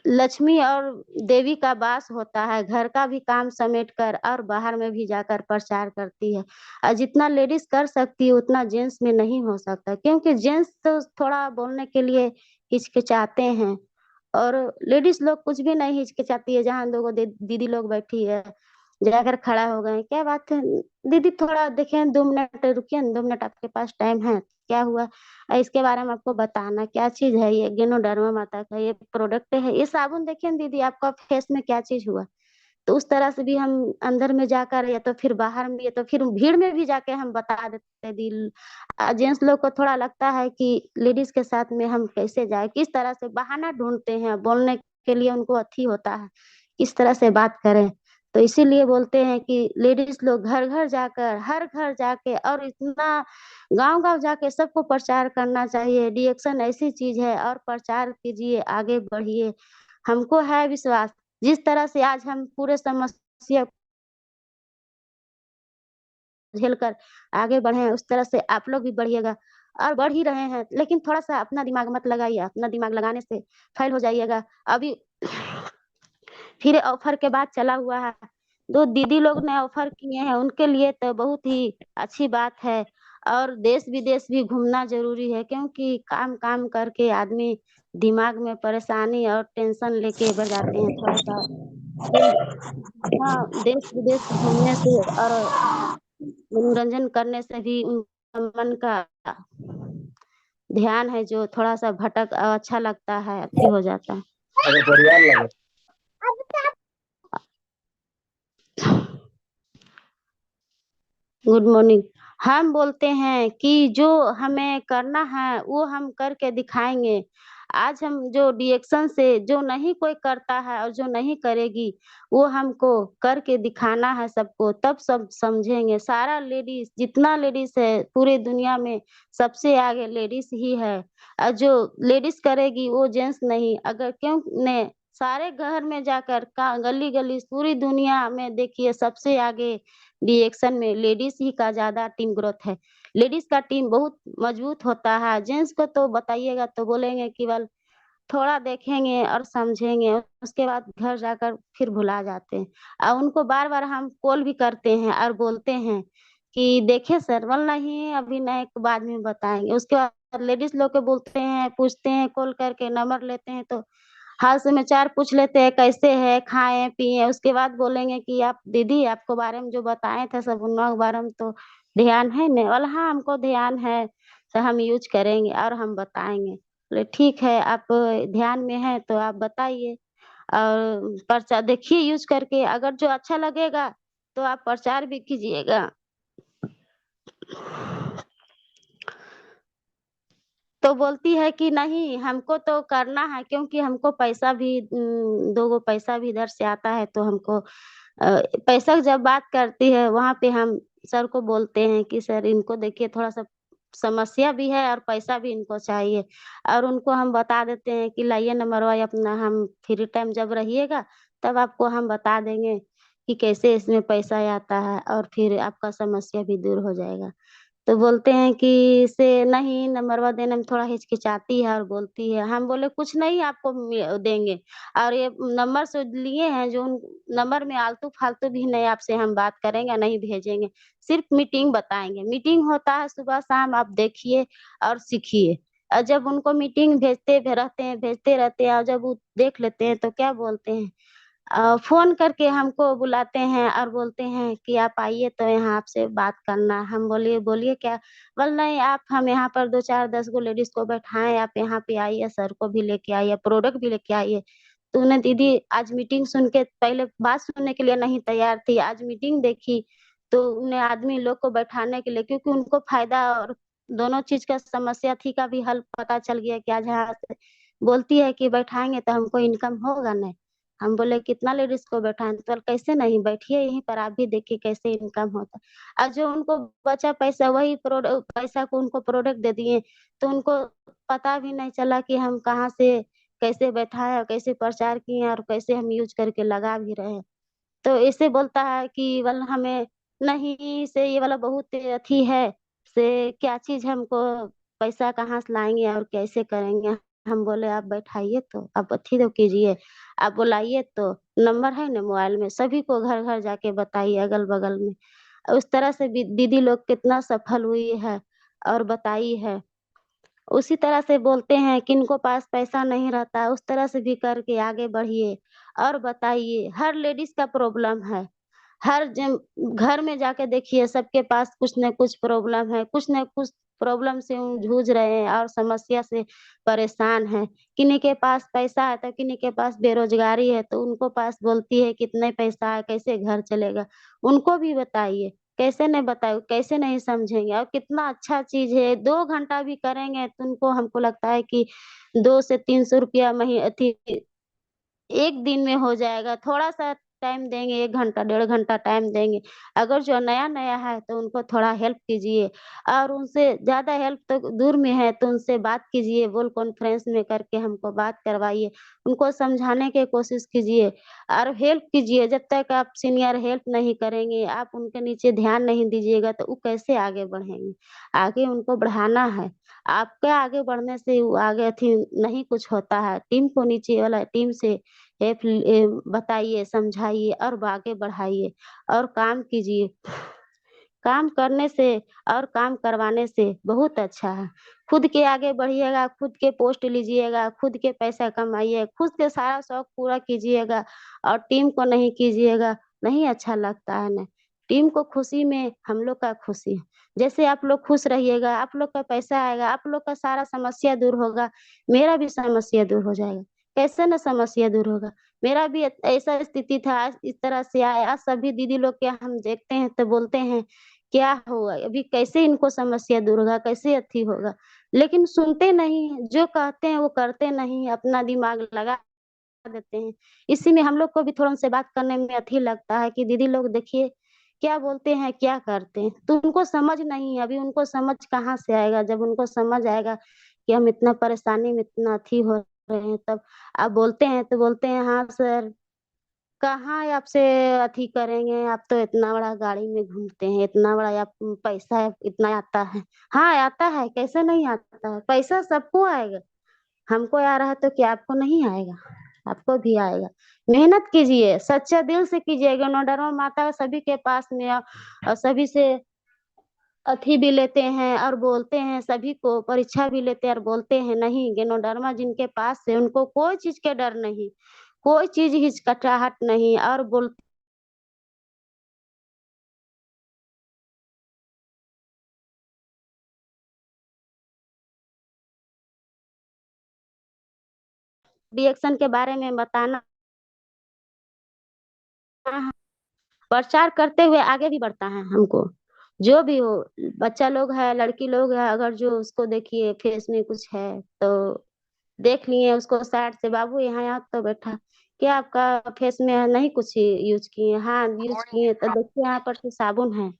लक्ष्मी और देवी का वास होता है, घर का भी काम समेट कर और बाहर में भी जाकर प्रचार करती है। और जितना लेडीज कर सकती है उतना जेंट्स में नहीं हो सकता, क्योंकि जेंट्स तो थोड़ा बोलने के लिए हिचकिचाते हैं और लेडीज लोग कुछ भी नहीं हिचकिचाती है। जहाँ लोगों दीदी लोग बैठी है जाकर खड़ा हो गए, क्या बात है दीदी थोड़ा देखें 2 मिनट रुकिए, 2 मिनट आपके पास टाइम है, क्या हुआ, इसके बारे में आपको बताना क्या चीज है, ये गैनोडर्मा माता का ये प्रोडक्ट है, ये साबुन देखें दीदी आपका फेस में क्या चीज हुआ। तो उस तरह से भी हम अंदर में जाकर या तो फिर बाहर में या तो फिर भीड़ में भी जाके हम बता देते हैं। दिल जेंट्स लोग को थोड़ा लगता है कि लेडीज के साथ में हम कैसे जाए, किस तरह से बहाना ढूंढते हैं बोलने के लिए, उनको अथी होता है किस तरह से बात करें। तो इसीलिए बोलते हैं कि लेडीज लोग घर घर जाकर, हर घर जाके और इतना गांव गांव जाके सबको प्रचार करना चाहिए। डिएक्शन ऐसी चीज है, और प्रचार कीजिए, आगे बढ़िए। हमको है विश्वास, जिस तरह से आज हम पूरे समस्या झेलकर आगे बढ़े हैं, उस तरह से आप लोग भी बढ़िएगा, और बढ़ ही रहे हैं। लेकिन थोड़ा-सा अपना दिमाग मत लगाइए, अपना दिमाग लगाने से फेल हो जाइएगा। अभी फिर ऑफर के बाद चला हुआ है, 2 दीदी लोग ने ऑफर किए हैं, उनके लिए तो बहुत ही अच्छी बात है। और देश-विदेश भी घूमना ज़रूरी है, क्योंकि काम-काम करके आदमी दिमाग में परेशानी और टेंशन लेके बैठ जाते हैं। थोड़ा-सा दिल हाँ, देश-विदेश घूमने से और मनोरंजन करने से भी उनका मन का ध्यान है जो थोड़ा-सा भटक अच्छा लगता है, अथी हो जाता है। अगर परिवार लगे गुड मॉर्निंग। हम बोलते हैं कि जो हमें करना है वो हम करके दिखाएँगे। आज हम जो रिएक्शन से जो नहीं कोई करता है और जो नहीं करेगी, वो हमको करके दिखाना है सबको, तब सब समझेंगे। सारा लेडीज़ जितना लेडीज़ है पूरी दुनिया में सबसे आगे लेडीज़ ही है। जो लेडीज़ करेगी वो जेंट्स नहीं। अगर क्यों ने सारे घर में जाकर का गली-गली पूरी दुनिया में देखिए सबसे आगे रिएक्शन में लेडीज़ ही का ज़्यादा टीम ग्रोथ है। लेडीज़ का टीम बहुत मजबूत होता है, जेंट्स को तो बताइएगा तो बोलेंगे केवल थोड़ा देखेंगे और समझेंगे, उसके बाद घर जाकर फिर भुला जाते हैं। उनको बार-बार हम कॉल भी करते हैं और बोलते हैं कि देखिए सर, बोल नहीं अभी नहीं, बाद में बताएँगे। उसके बाद लेडीज़ लोग को बोलते हैं, पूछते हैं कॉल करके नंबर लेते हैं तो हाल-समाचार पूछ लेते हैं, कैसे हैं, खाए-पिए, उसके बाद बोलेंगे कि आप दीदी आपको बारे में जो बताए थे सब उन लोग बारे में तो ध्यान है न? बोला हाँ, हमको ध्यान है, तो हम यूज़ करेंगे और हम बताएँगे। बोले ठीक है, आप ध्यान में हैं तो आप बताइए और पर्चा देखिए यूज़ करके, अगर जो अच्छा लगेगा तो आप प्रचार भी कीजिएगा। तो बोलती है कि नहीं हमको तो करना है, क्योंकि हमको पैसा भी 2 गो पैसा भी इधर से आता है, तो हमको पैसा की जब बात करती है वहाँ पे हम सर को बोलते हैं कि सर इनको देखिए थोड़ा-सा समस्या भी है और पैसा भी इनको चाहिए, और उनको हम बता देते हैं कि लाइए नंबरवा अपना, हम फ्री टाइम जब रहिएगा तब आपको हम बता देंगे कि कैसे इसमें पैसा आता है, और फिर आपका समस्या भी दूर हो जाएगा। तो बोलते हैं कि इसे नहीं नंबरवा देने में थोड़ा हिचकिचाती है और बोलती है। हम बोले कुछ नहीं आपको देंगे, और ये नंबर जो लिए हैं जो उन नंबर में आलतू-फालतू भी नहीं आपसे हम बात करेंगे, नहीं भेजेंगे। सिर्फ़ मीटिंग बताएँगे। मीटिंग होता है सुबह-शाम, आप देखिए और सीखिए। जब उनको मीटिंग भेजते रहते हैं और जब वो देख लेते हैं तो क्या बोलते हैं, फ़ोन करके हमको बुलाते हैं और बोलते हैं कि आप आइए तो यहाँ आपसे बात करना है। हम बोलिए बोलिए क्या? बोले नहीं आप हम यहाँ पर 2 4 10 गो लेडीज़ को बैठाएँ, आप यहाँ पे आइए, सर को भी लेके आइए, प्रोडक्ट भी लेके आइए। तो उन्हें दीदी आज मीटिंग सुन के पहले बात सुनने के लिए नहीं तैयार थी, आज मीटिंग देखी तो उन्हें आदमी लोग को बैठाने के लिए, क्योंकि उनको फ़ायदा और दोनों चीज़ का समस्या थी का भी हल पता चल गया कि आज यहाँ से बोलती है कि बैठाएँगे तो हमको इनकम होगा नहीं। हम बोले कितना लेडीज़ को बैठाएँ? तो बोले कैसे नहीं, बैठिए यहीं पर आप भी देखिए कैसे इनकम होता है। और जो उनको बचा पैसा वही पैसा को उनको प्रोडक्ट दे दिए, तो उनको पता भी नहीं चला कि हम कहाँ से कैसे बैठाएँ और कैसे प्रचार किए और कैसे हम यूज़ करके लगा भी रहे हैं। तो ऐसे बोलता है कि वाला हमें नहीं से ये वाला बहुत अथी है, से क्या चीज़ हमको पैसा कहाँ से लाएँगे और कैसे करेंगे? हम बोले आप बैठाइए तो, आप अथी तो कीजिए, आप बुलाइए तो, नंबर है ना मोबाइल में, सभी को घर-घर जाके बताइए अगल-बगल में। उस तरह से भी दीदी लोग कितना सफल हुई है और बताई है। उसी तरह से बोलते हैं किनको पास पैसा नहीं रहता, उस तरह से भी करके आगे बढ़िए और बताइए। हर लेडीज़ का प्रॉब्लम है। हर जन घर में जाके देखिए सबके पास कुछ न कुछ प्रॉब्लम है, कुछ न कुछ प्रॉब्लम से जूझ रहे हैं और समस्या से परेशान हैं। किन्हीं के पास पैसा है तो किन्हीं के पास बेरोज़गारी है, तो उनको पास बोलती है कितने पैसा है, कैसे घर चलेगा? उनको भी बताइए, कैसे नहीं बताए कैसे नहीं समझेंगे, और कितना अच्छा चीज़ है, 2 घंटा भी करेंगे तो उनको हमको लगता है कि 2 से 300 रुपया 1 दिन में हो जाएगा। थोड़ा-सा टाइम देंगे, 1 घंटा, 1.5 घंटा टाइम देंगे। अगर जो नया-नया है तो उनको थोड़ा हेल्प कीजिए और उनसे ज़्यादा हेल्प तो दूर में है तो उनसे बात कीजिए, वॉल कॉन्फ्रेंस में करके हमको बात करवाइए, उनको समझाने की कोशिश कीजिए और हेल्प कीजिए। जब तक आप सीनियर हेल्प नहीं करेंगे, आप उनके नीचे ध्यान नहीं दीजिएगा तो वो कैसे आगे बढ़ेंगे? आगे उनको बढ़ाना है। आपके आगे बढ़ने से वो आगे थी नहीं कुछ होता है। टीम को नीचे वाला टीम से बताइए, समझाइए और आगे बढ़ाइए और काम कीजिए। काम करने से और काम करवाने से बहुत अच्छा है। खुद के आगे बढ़िएगा, खुद के पोस्ट लीजिएगा, खुद के पैसा कमाइए, खुद के सारा शौक पूरा कीजिएगा और टीम को नहीं कीजिएगा, नहीं अच्छा लगता है ना। टीम को खुशी में हम लोग का खुशी है। जैसे आप लोग खुश रहिएगा, आप लोग का पैसा आएगा, आप लोग का सारा समस्या दूर होगा, मेरा भी समस्या दूर हो जाएगा। कैसे ना समस्या दूर होगा? मेरा भी ऐसा स्थिति था, आज इस तरह से आया। आज सभी दीदी लोग के हम देखते हैं तो बोलते हैं क्या हुआ? अभी कैसे इनको समस्या दूर होगा, कैसे अथी होगा? लेकिन सुनते नहीं हैं, जो कहते हैं वो करते नहीं, अपना दिमाग लगा देते हैं। इसी में हम लोग को भी थोड़ा उनसे बात करने में अथी लगता है कि दीदी लोग देखिए, क्या बोलते हैं, क्या करते हैं? तो उनको समझ नहीं है, अभी उनको समझ कहाँ से आएगा? जब उनको समझ आएगा कि हम इतना परेशानी में इतना अथी हो रहे हैं, तब आप बोलते हैं तो बोलते हैं, "हाँ सर।" कहाँ आपसे अथी करेंगे, आप तो इतना बड़ा गाड़ी में घूमते हैं, इतना बड़ा आप पैसा इतना आता है। हाँ, आता है, कैसे नहीं आता है? पैसा सबको आएगा, हमको आ रहा है तो क्या आपको नहीं आएगा? आपको भी आएगा। मेहनत कीजिए, सच्चे दिल से कीजिएगा, नोडरमा माता सभी के पास में और सभी से अथी भी लेते हैं और बोलते हैं, सभी को परीक्षा भी लेते हैं और बोलते हैं, नहीं गेनोडर्मा जिनके पास है उनको कोई चीज़ के डर नहीं, कोई चीज़ हिचकिचाहट नहीं और रिएक्शन के बारे में बताना प्रचार करते हुए आगे भी बढ़ता है हमको। जो भी हो, बच्चा लोग है, लड़की लोग है, अगर जो उसको देखिए फेस में कुछ है तो देख लिए उसको साइड से, बाबू यहाँ आओ तो बैठा, क्या आपका फेस में नहीं कुछ यूज किए? हाँ यूज किए, तो देखिए यहाँ पर तो साबुन है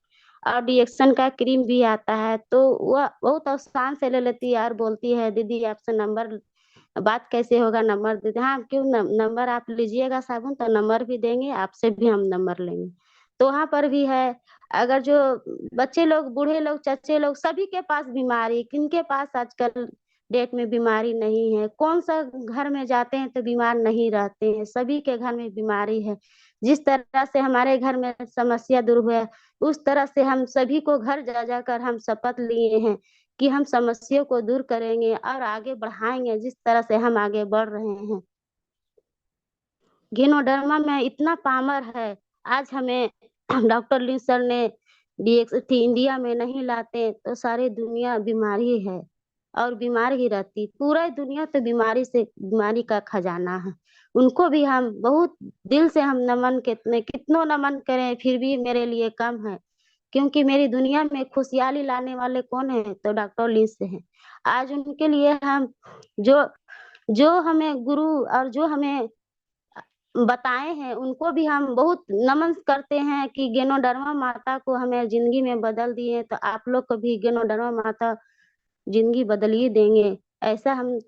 और डिएक्शन का क्रीम भी आता है। तो वह बहुत आसान से ले लेती है और बोलती है, दीदी आपसे नंबर बात कैसे होगा, नंबर दे दे। हाँ क्यों, नंबर आप लीजिएगा साबुन तो नंबर भी देंगे, आपसे भी हम नंबर लेंगे। तो वहाँ पर भी है। अगर जो बच्चे लोग, बूढ़े लोग, चच्चे लोग, सभी के पास बीमारी, किनके पास आजकल डेट में बीमारी नहीं है? कौन सा घर में जाते हैं तो बीमार नहीं रहते हैं? सभी के घर में बीमारी है। जिस तरह से हमारे घर में समस्या दूर हुआ है, उस तरह से हम सभी को घर जा जाकर हम शपथ लिए हैं कि हम समस्या को दूर करेंगे और आगे बढ़ाएंगे, जिस तरह से हम आगे बढ़ रहे हैं। घेनोडर्मा में इतना पावर है, आज हमें डॉक्टर ली सर ने डीएक्सटी इंडिया में नहीं लाते तो सारी दुनिया बीमारी है और बीमार ही रहती। पूरा दुनिया तो बीमारी से, बीमारी का खजाना है। उनको भी हम बहुत दिल से हम नमन, कितने कितनों नमन करें फिर भी मेरे लिए कम है, क्योंकि मेरी दुनिया में खुशहाली लाने वाले कौन है? तो डॉक्टर ली से हैं। आज उनके लिए हम जो जो हमें गुरु और जो हमें बताए हैं उनको भी हम बहुत नमन करते हैं कि गेनोडर्मा माता को हमें जिंदगी में बदल दिए, तो आप लोग को भी गेनोडर्मा माता जिंदगी बदल ही देंगे। ऐसा हम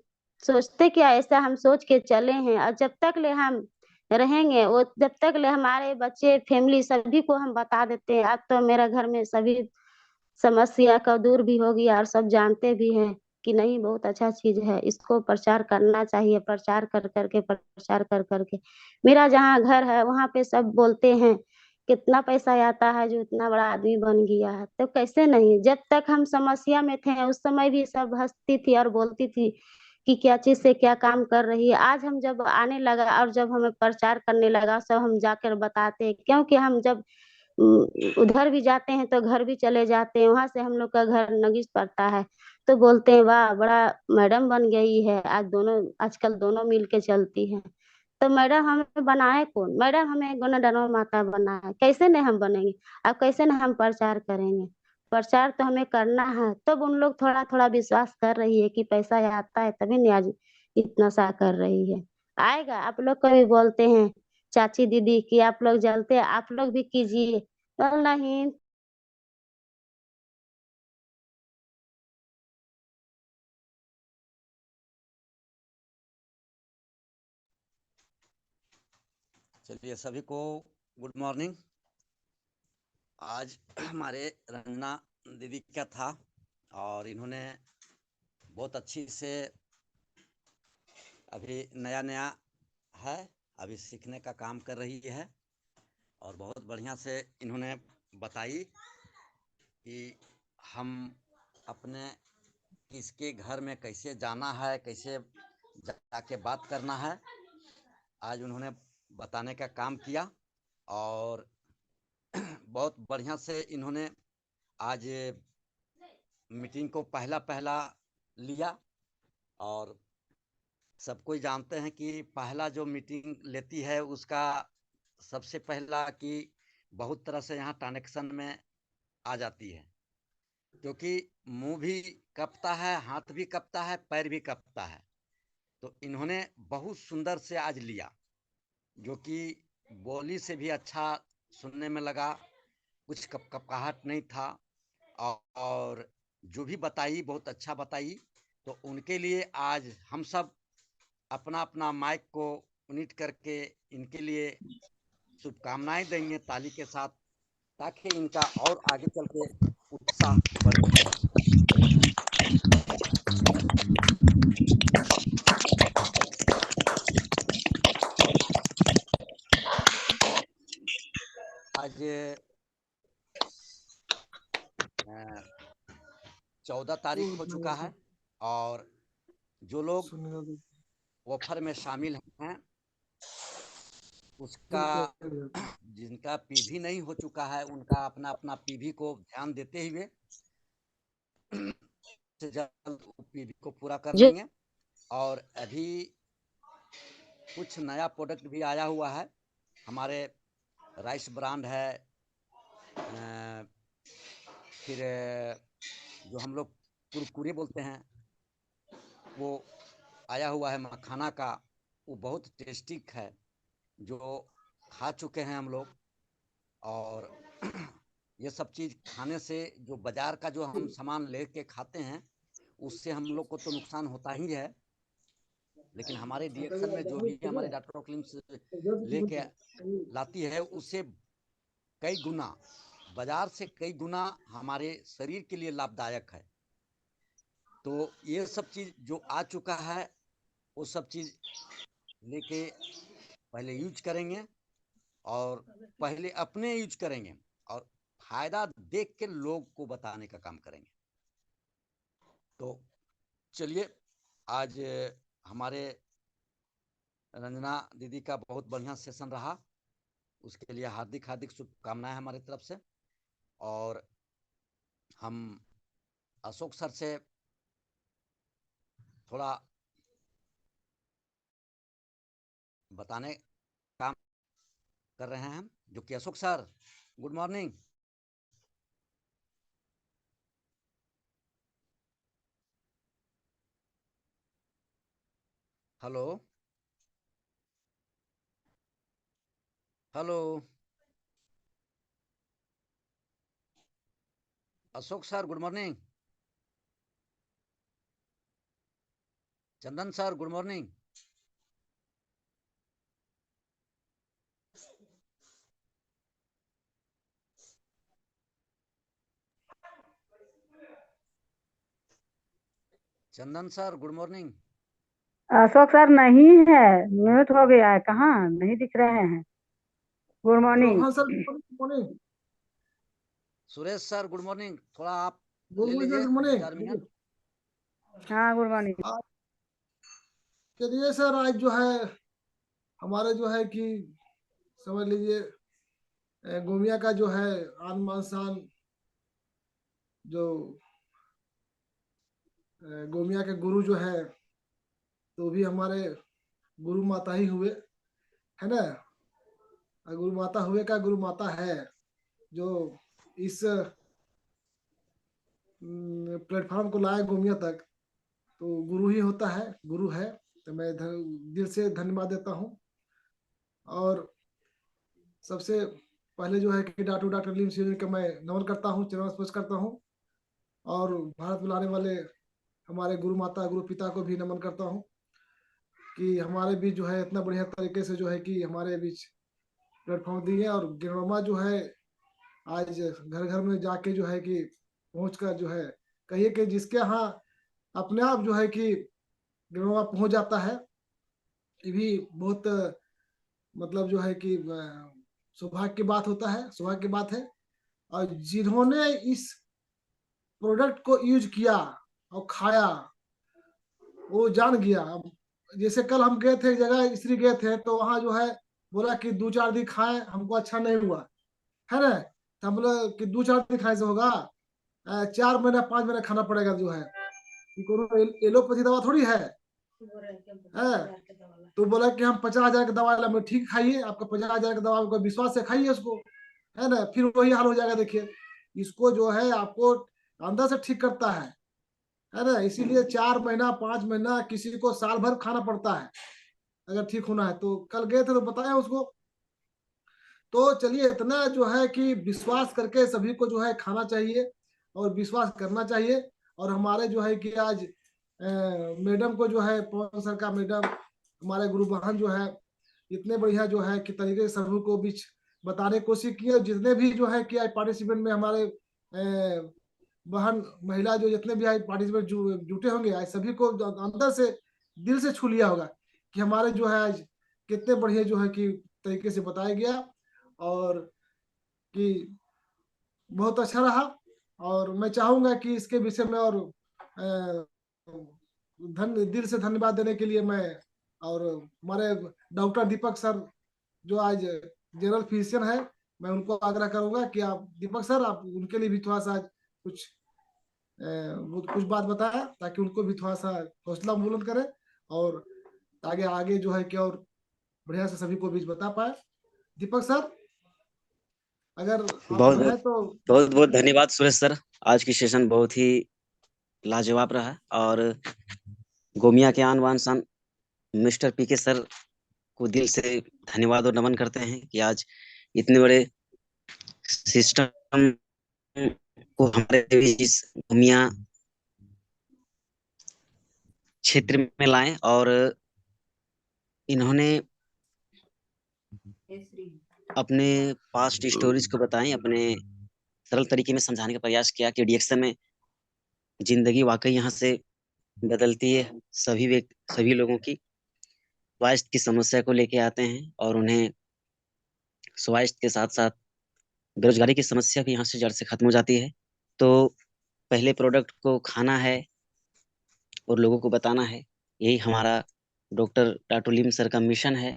सोचते, क्या ऐसा हम सोच के चले हैं और जब तक ले हम रहेंगे वो, जब तक ले हमारे बच्चे फैमिली सभी को हम बता देते हैं। अब तो मेरा घर में सभी समस्या का दूर भी हो गया और सब जानते भी हैं कि नहीं बहुत अच्छा चीज है, इसको प्रचार करना चाहिए। प्रचार कर करके, प्रचार कर करके मेरा जहाँ घर है वहाँ पे सब बोलते हैं कितना पैसा आता है, जो इतना बड़ा आदमी बन गया है। तो कैसे नहीं, जब तक हम समस्या में थे उस समय भी सब हंसती थी और बोलती थी कि क्या चीज से क्या काम कर रही है। आज हम जब आने लगा और जब हमें प्रचार करने लगा, सब हम जाकर बताते हैं, क्योंकि हम जब उधर भी जाते हैं तो घर भी चले जाते हैं, वहां से हम लोग का घर नगीच पड़ता है। तो बोलते हैं वाह बड़ा मैडम बन गई है, आज दोनों, आजकल दोनों मिल के चलती है। तो मैडम हमें बनाए कौन? मैडम हमें गुणधर्मा माता बनाए, कैसे नहीं हम बनेंगे? अब कैसे नहीं हम प्रचार करेंगे? प्रचार तो हमें करना है। तब उन लोग थोड़ा थोड़ा विश्वास कर रही है कि पैसा आता है तभी नहीं आज इतना सा कर रही है। आएगा, आप लोग कभी बोलते हैं चाची दीदी कि आप लोग जलते हैं, आप लोग भी कीजिए। नहीं। चलिए सभी को गुड मॉर्निंग। आज हमारे रंजना दीदी का था और इन्होंने बहुत अच्छी से अभी नया नया है, अभी सीखने का काम कर रही है और बहुत बढ़िया से इन्होंने बताई कि हम अपने किसके घर में कैसे जाना है, कैसे जाके बात करना है। आज उन्होंने बताने का काम किया और बहुत बढ़िया से इन्होंने आज मीटिंग को पहला लिया। और सब कोई जानते हैं कि पहला जो मीटिंग लेती है उसका सबसे पहला कि बहुत तरह से यहाँ ट्रांजेक्शन में आ जाती है, क्योंकि मुंह भी कपता है, हाथ भी कपता है, पैर भी कपता है। तो इन्होंने बहुत सुंदर से आज लिया, जो कि बोली से भी अच्छा सुनने में लगा, कुछ कपकपाहट नहीं था और जो भी बताई बहुत अच्छा बताई। तो उनके लिए आज हम सब अपना अपना माइक को म्यूट करके इनके लिए शुभकामनाएं देंगे ताली के साथ, ताकि इनका और आगे चल के उत्साह बढ़े। आज 14 तारीख हो चुका है और जो लोग ऑफर में शामिल हैं उसका जिनका पीवी नहीं हो चुका है उनका अपना अपना पीवी को ध्यान देते हुए जल्द पीवी को पूरा कर लेंगे। और अभी कुछ नया प्रोडक्ट भी आया हुआ है, हमारे राइस ब्रांड है, फिर जो हम लोग कुरकुरे बोलते हैं वो आया हुआ है मखाना का, वो बहुत टेस्टी है, जो खा चुके हैं हम लोग। और ये सब चीज़ खाने से जो बाजार का जो हम सामान लेके खाते हैं उससे हम लोग को तो नुकसान होता ही है, लेकिन हमारे डिएक्शन में जो भी हमारे डॉक्टर क्लिम्स लेके लाती है उससे कई गुना, बाजार से कई गुना हमारे शरीर के लिए लाभदायक है। तो ये सब चीज़ जो आ चुका है वो सब चीज़ लेके पहले यूज करेंगे और पहले अपने यूज करेंगे और फायदा देख के लोग को बताने का काम करेंगे। तो चलिए, आज हमारे रंजना दीदी का बहुत बढ़िया सेशन रहा, उसके लिए हार्दिक हार्दिक शुभकामनाएं हमारी तरफ से। और हम अशोक सर से थोड़ा बताने काम कर रहे हैं, जो कि Ashok sir good morning. Hello hello Ashok sir good morning. Chandan sir good morning. Chandan sir good morning. Ashok sir नहीं है, म्यूट हो गया है, कहाँ नहीं दिख रहे हैं। Good morning. हाँ sir, good morning. Suresh sir good morning, थोड़ा आप गुड ले लीजिए मॉर्निंग। 4 मिनट। हाँ गुड मॉर्निंग। चलिए सर, आज जो है हमारे जो है कि समझ लीजिए गोमिया का जो है आन बान शान, जो गोमिया के गुरु जो है तो भी हमारे गुरु माता ही हुए, है ना। गुरु माता हुए का गुरु माता है, जो इस प्लेटफॉर्म को लाए गोमिया तक, तो गुरु ही होता है, गुरु है। तो मैं दिल से धन्यवाद देता हूँ। और सबसे पहले जो है कि डॉक्टर लीम सियोनी का मैं नमन करता हूँ, चरण स्पर्श करता हूँ, और भारत में लाने वाले हमारे गुरु माता गुरु पिता को भी नमन करता हूँ कि हमारे बीच जो है इतना बढ़िया तरीके से जो है कि हमारे बीच प्लेटफॉर्म दिए, और गिरनमा जो है आज घर घर में जाके जो है कि पहुंच कर जो है कहिए कि जिसके यहाँ अपने आप जो है कि गिरनमा पहुंच जाता है, ये भी बहुत मतलब जो है कि सौभाग्य की बात होता है, सौभाग्य की बात है। और जिन्होंने इस प्रोडक्ट को यूज किया और खाया वो जान गया। अब जैसे कल हम गए थे एक जगह, स्त्री गए थे, तो वहां जो है बोला कि 2-4 दिन खाएं, हमको अच्छा नहीं हुआ, है ना। तो हम बोला कि 2-4 दिन खाने से होगा, 4 महीना 5 महीना खाना पड़ेगा जो है, एलोपैथी दवा थोड़ी है। तो बोला कि हम 50,000 का दवा ला, मैं ठीक खाइए, आपका 50,000 का दवा आपको विश्वास से खाइए उसको, है ना, फिर वही हाल हो जाएगा। देखिए इसको जो है आपको अंदर से ठीक करता है ना। इसीलिए 4 महीना 5 महीना, किसी को साल भर खाना पड़ता है अगर ठीक होना है। तो कल गए थे तो बताया उसको। तो चलिए, इतना जो है कि विश्वास करके सभी को जो है खाना चाहिए और विश्वास करना चाहिए। और हमारे जो है कि आज मैडम को जो है, पवन सर का मैडम, हमारे गुरु बहन जो है, इतने बढ़िया जो है कि तरीके से सभी को बीच बताने की कोशिश की। और जितने भी जो है कि आज पार्टिसिपेंट में हमारे बहन महिला जो जितने भी आज पार्टिसिपेंट जुटे होंगे, आज सभी को अंदर से दिल से छू लिया होगा कि हमारे जो है आज कितने बढ़िया जो है कि तरीके से बताया गया, और कि बहुत अच्छा रहा। और मैं चाहूंगा कि इसके विषय में और दिल से धन्यवाद देने के लिए मैं, और हमारे डॉक्टर दीपक सर जो आज जनरल फिजिशियन है, मैं उनको आग्रह करूंगा कि आप दीपक सर, आप उनके लिए भी थोड़ा सा कुछ कुछ बात बताया, ताकि उनको भी थोड़ा सा हौसला बुलंद करे, और आगे आगे जो है कि और बढ़िया से सभी को बीच बता पाए। दीपक सर, अगर आप बहुत जो है बहुत तो। बहुत बहुत धन्यवाद सुरेश सर। आज की सेशन बहुत ही लाजवाब रहा, और गोमिया के आन बान शान मिस्टर पीके सर को दिल से धन्यवाद और नमन करते हैं कि आज इतने बड़े सिस्टम को हमारे इस गोमिया क्षेत्र में लाएं, और इन्होंने अपने पास्ट स्टोरीज को बताएं, अपने सरल तरीके में समझाने का प्रयास किया कि डिएक्शन में जिंदगी वाकई यहाँ से बदलती है। सभी लोगों की स्वास्थ्य की समस्या को लेके आते हैं, और उन्हें स्वास्थ्य के साथ साथ बेरोजगारी की समस्या भी यहाँ से जड़ से खत्म हो जाती है। तो पहले प्रोडक्ट को खाना है और लोगों को बताना है, यही हमारा डॉक्टर टाटुलीम सर का मिशन है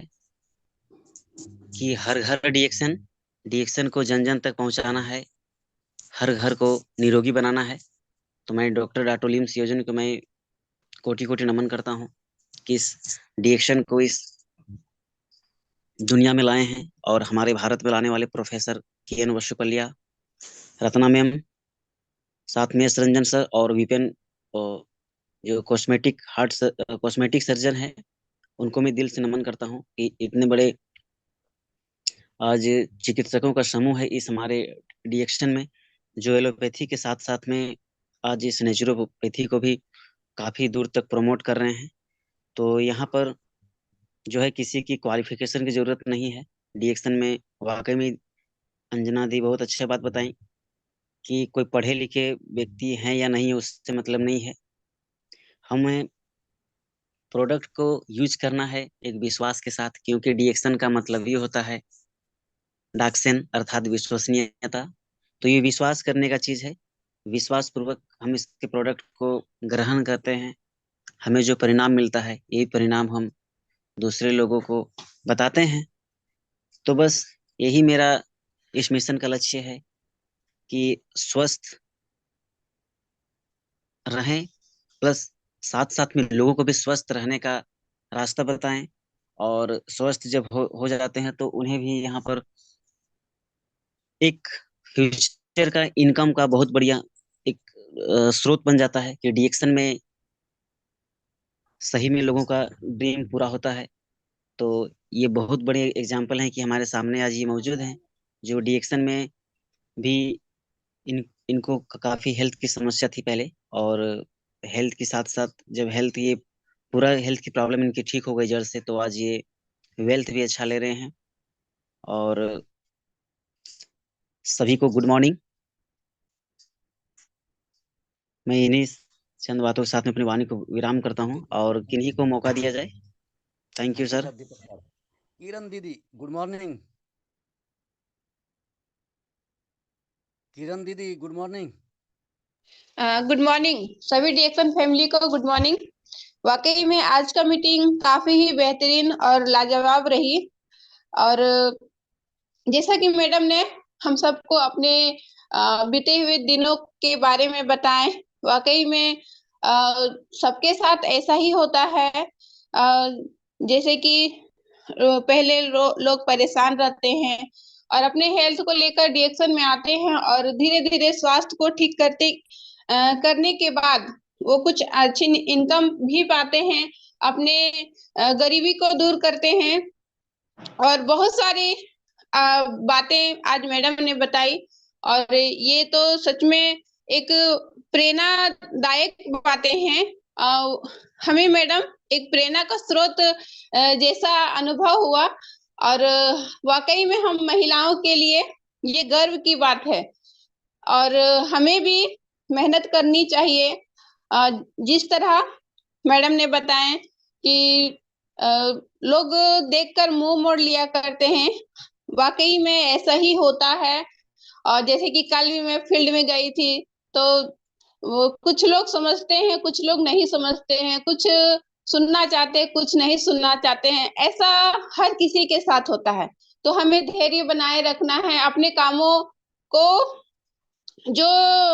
कि हर घर डीएक्शन डीएक्शन को जन जन तक पहुंचाना है, हर घर को निरोगी बनाना है। तो मैं डॉक्टर टाटुलीम योजन को मैं कोटि कोटि नमन करता हूँ कि इस डीएक्शन को इस दुनिया में लाए हैं, और हमारे भारत में लाने वाले प्रोफेसर के.एन. वसुपलिया, रत्ना मैम, साथ में एस रंजन सर और विपिन, जो कॉस्मेटिक सर्जन है, उनको मैं दिल से नमन करता हूँ कि इतने बड़े आज चिकित्सकों का समूह है इस हमारे डीएक्शन में, जो एलोपैथी के साथ साथ में आज इस नेचुरोपैथी को भी काफी दूर तक प्रमोट कर रहे हैं। तो यहाँ पर जो है किसी की क्वालिफिकेशन की जरूरत नहीं है डीएक्शन में। वाकई में अंजना दी बहुत अच्छी बात बताई कि कोई पढ़े लिखे व्यक्ति हैं या नहीं उससे मतलब नहीं है, हमें प्रोडक्ट को यूज करना है एक विश्वास के साथ, क्योंकि डीएक्शन का मतलब ये होता है डाक्सेन अर्थात विश्वसनीयता। तो ये विश्वास करने का चीज है, विश्वास पूर्वक हम इसके प्रोडक्ट को ग्रहण करते हैं, हमें जो परिणाम मिलता है यही परिणाम हम दूसरे लोगों को बताते हैं। तो बस यही मेरा इस मिशन का लक्ष्य है कि स्वस्थ रहें, प्लस साथ साथ में लोगों को भी स्वस्थ रहने का रास्ता बताएं, और स्वस्थ जब हो जाते हैं तो उन्हें भी यहाँ पर एक फ्यूचर का इनकम का बहुत बढ़िया एक स्रोत बन जाता है कि डीएक्शन में सही में लोगों का ड्रीम पूरा होता है। तो ये बहुत बड़े एग्जाम्पल हैं कि हमारे सामने आज ये मौजूद हैं, जो डिएक्शन में भी इनको काफी हेल्थ की समस्या थी पहले, और हेल्थ के साथ साथ जब हेल्थ ये पूरा हेल्थ की प्रॉब्लम इनकी ठीक हो गई जड़ से, तो आज ये वेल्थ भी अच्छा ले रहे हैं। और सभी को गुड मॉर्निंग। मैं इन्हीं चंद बातों के साथ में अपनी वाणी को विराम करता हूँ, और किन्हीं को मौका दिया जाए। Thank you sir. किरण दीदी गुड मॉर्निंग। किरण दीदी गुड मॉर्निंग। गुड मॉर्निंग सभी डिएक्शन फैमिली को, गुड मॉर्निंग। वाकई में आज का मीटिंग काफी ही बेहतरीन और लाजवाब रही। और जैसा कि मैडम ने हम सबको अपने बीते हुए दिनों के बारे में बताएं, वाकई में सबके साथ ऐसा ही होता है। जैसे कि पहले लोग परेशान रहते हैं और अपने हेल्थ को लेकर डिएक्शन में आते हैं, और धीरे धीरे स्वास्थ्य को ठीक करने के बाद वो कुछ अच्छी इनकम भी पाते हैं, अपने गरीबी को दूर करते हैं। और बहुत सारी बातें आज मैडम ने बताई, और ये तो सच में एक प्रेरणादायक बातें हैं। हमें मैडम एक प्रेरणा का स्रोत जैसा अनुभव हुआ, और वाकई में हम महिलाओं के लिए ये गर्व की बात है। और हमें भी मेहनत करनी चाहिए। जिस तरह मैडम ने बताया कि लोग देखकर मुंह मोड़ लिया करते हैं, वाकई में ऐसा ही होता है। और जैसे कि कल भी मैं फील्ड में गई थी, तो वो कुछ लोग समझते हैं, कुछ लोग नहीं समझते हैं, कुछ सुनना चाहते हैं, कुछ नहीं सुनना चाहते हैं। ऐसा हर किसी के साथ होता है। तो हमें धैर्य बनाए रखना है, अपने कामों को जो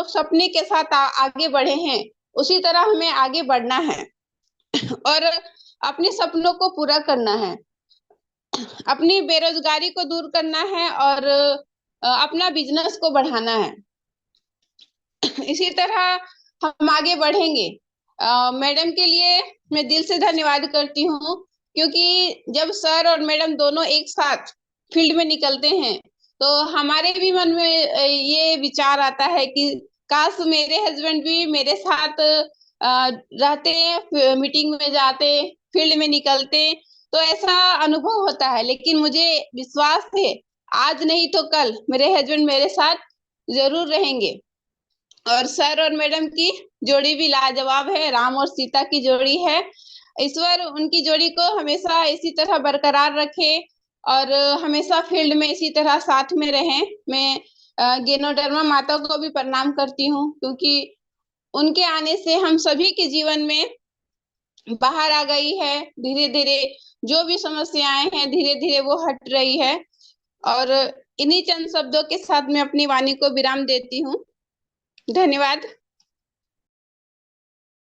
सपने के साथ आगे बढ़े हैं उसी तरह हमें आगे बढ़ना है और अपने सपनों को पूरा करना है, अपनी बेरोजगारी को दूर करना है, और अपना बिजनेस को बढ़ाना है। इसी तरह हम आगे बढ़ेंगे। मैडम के लिए मैं दिल से धन्यवाद करती हूँ, क्योंकि जब सर और मैडम दोनों एक साथ फील्ड में निकलते हैं तो हमारे भी मन में ये विचार आता है कि काश मेरे हस्बैंड भी मेरे साथ रहते, मीटिंग में जाते, फील्ड में निकलते, तो ऐसा अनुभव होता है। लेकिन मुझे विश्वास है आज नहीं तो कल मेरे हस्बैंड मेरे साथ जरूर रहेंगे। और सर और मैडम की जोड़ी भी लाजवाब है, राम और सीता की जोड़ी है। ईश्वर उनकी जोड़ी को हमेशा इसी तरह बरकरार रखे और हमेशा फील्ड में इसी तरह साथ में रहें। मैं गेनोडर्मा माता को भी प्रणाम करती हूँ, क्योंकि उनके आने से हम सभी के जीवन में बाहर आ गई है। धीरे धीरे जो भी समस्याएं हैं धीरे धीरे वो हट रही है। और इन्हीं चंद शब्दों के साथ मैं अपनी वाणी को विराम देती हूँ। धन्यवाद।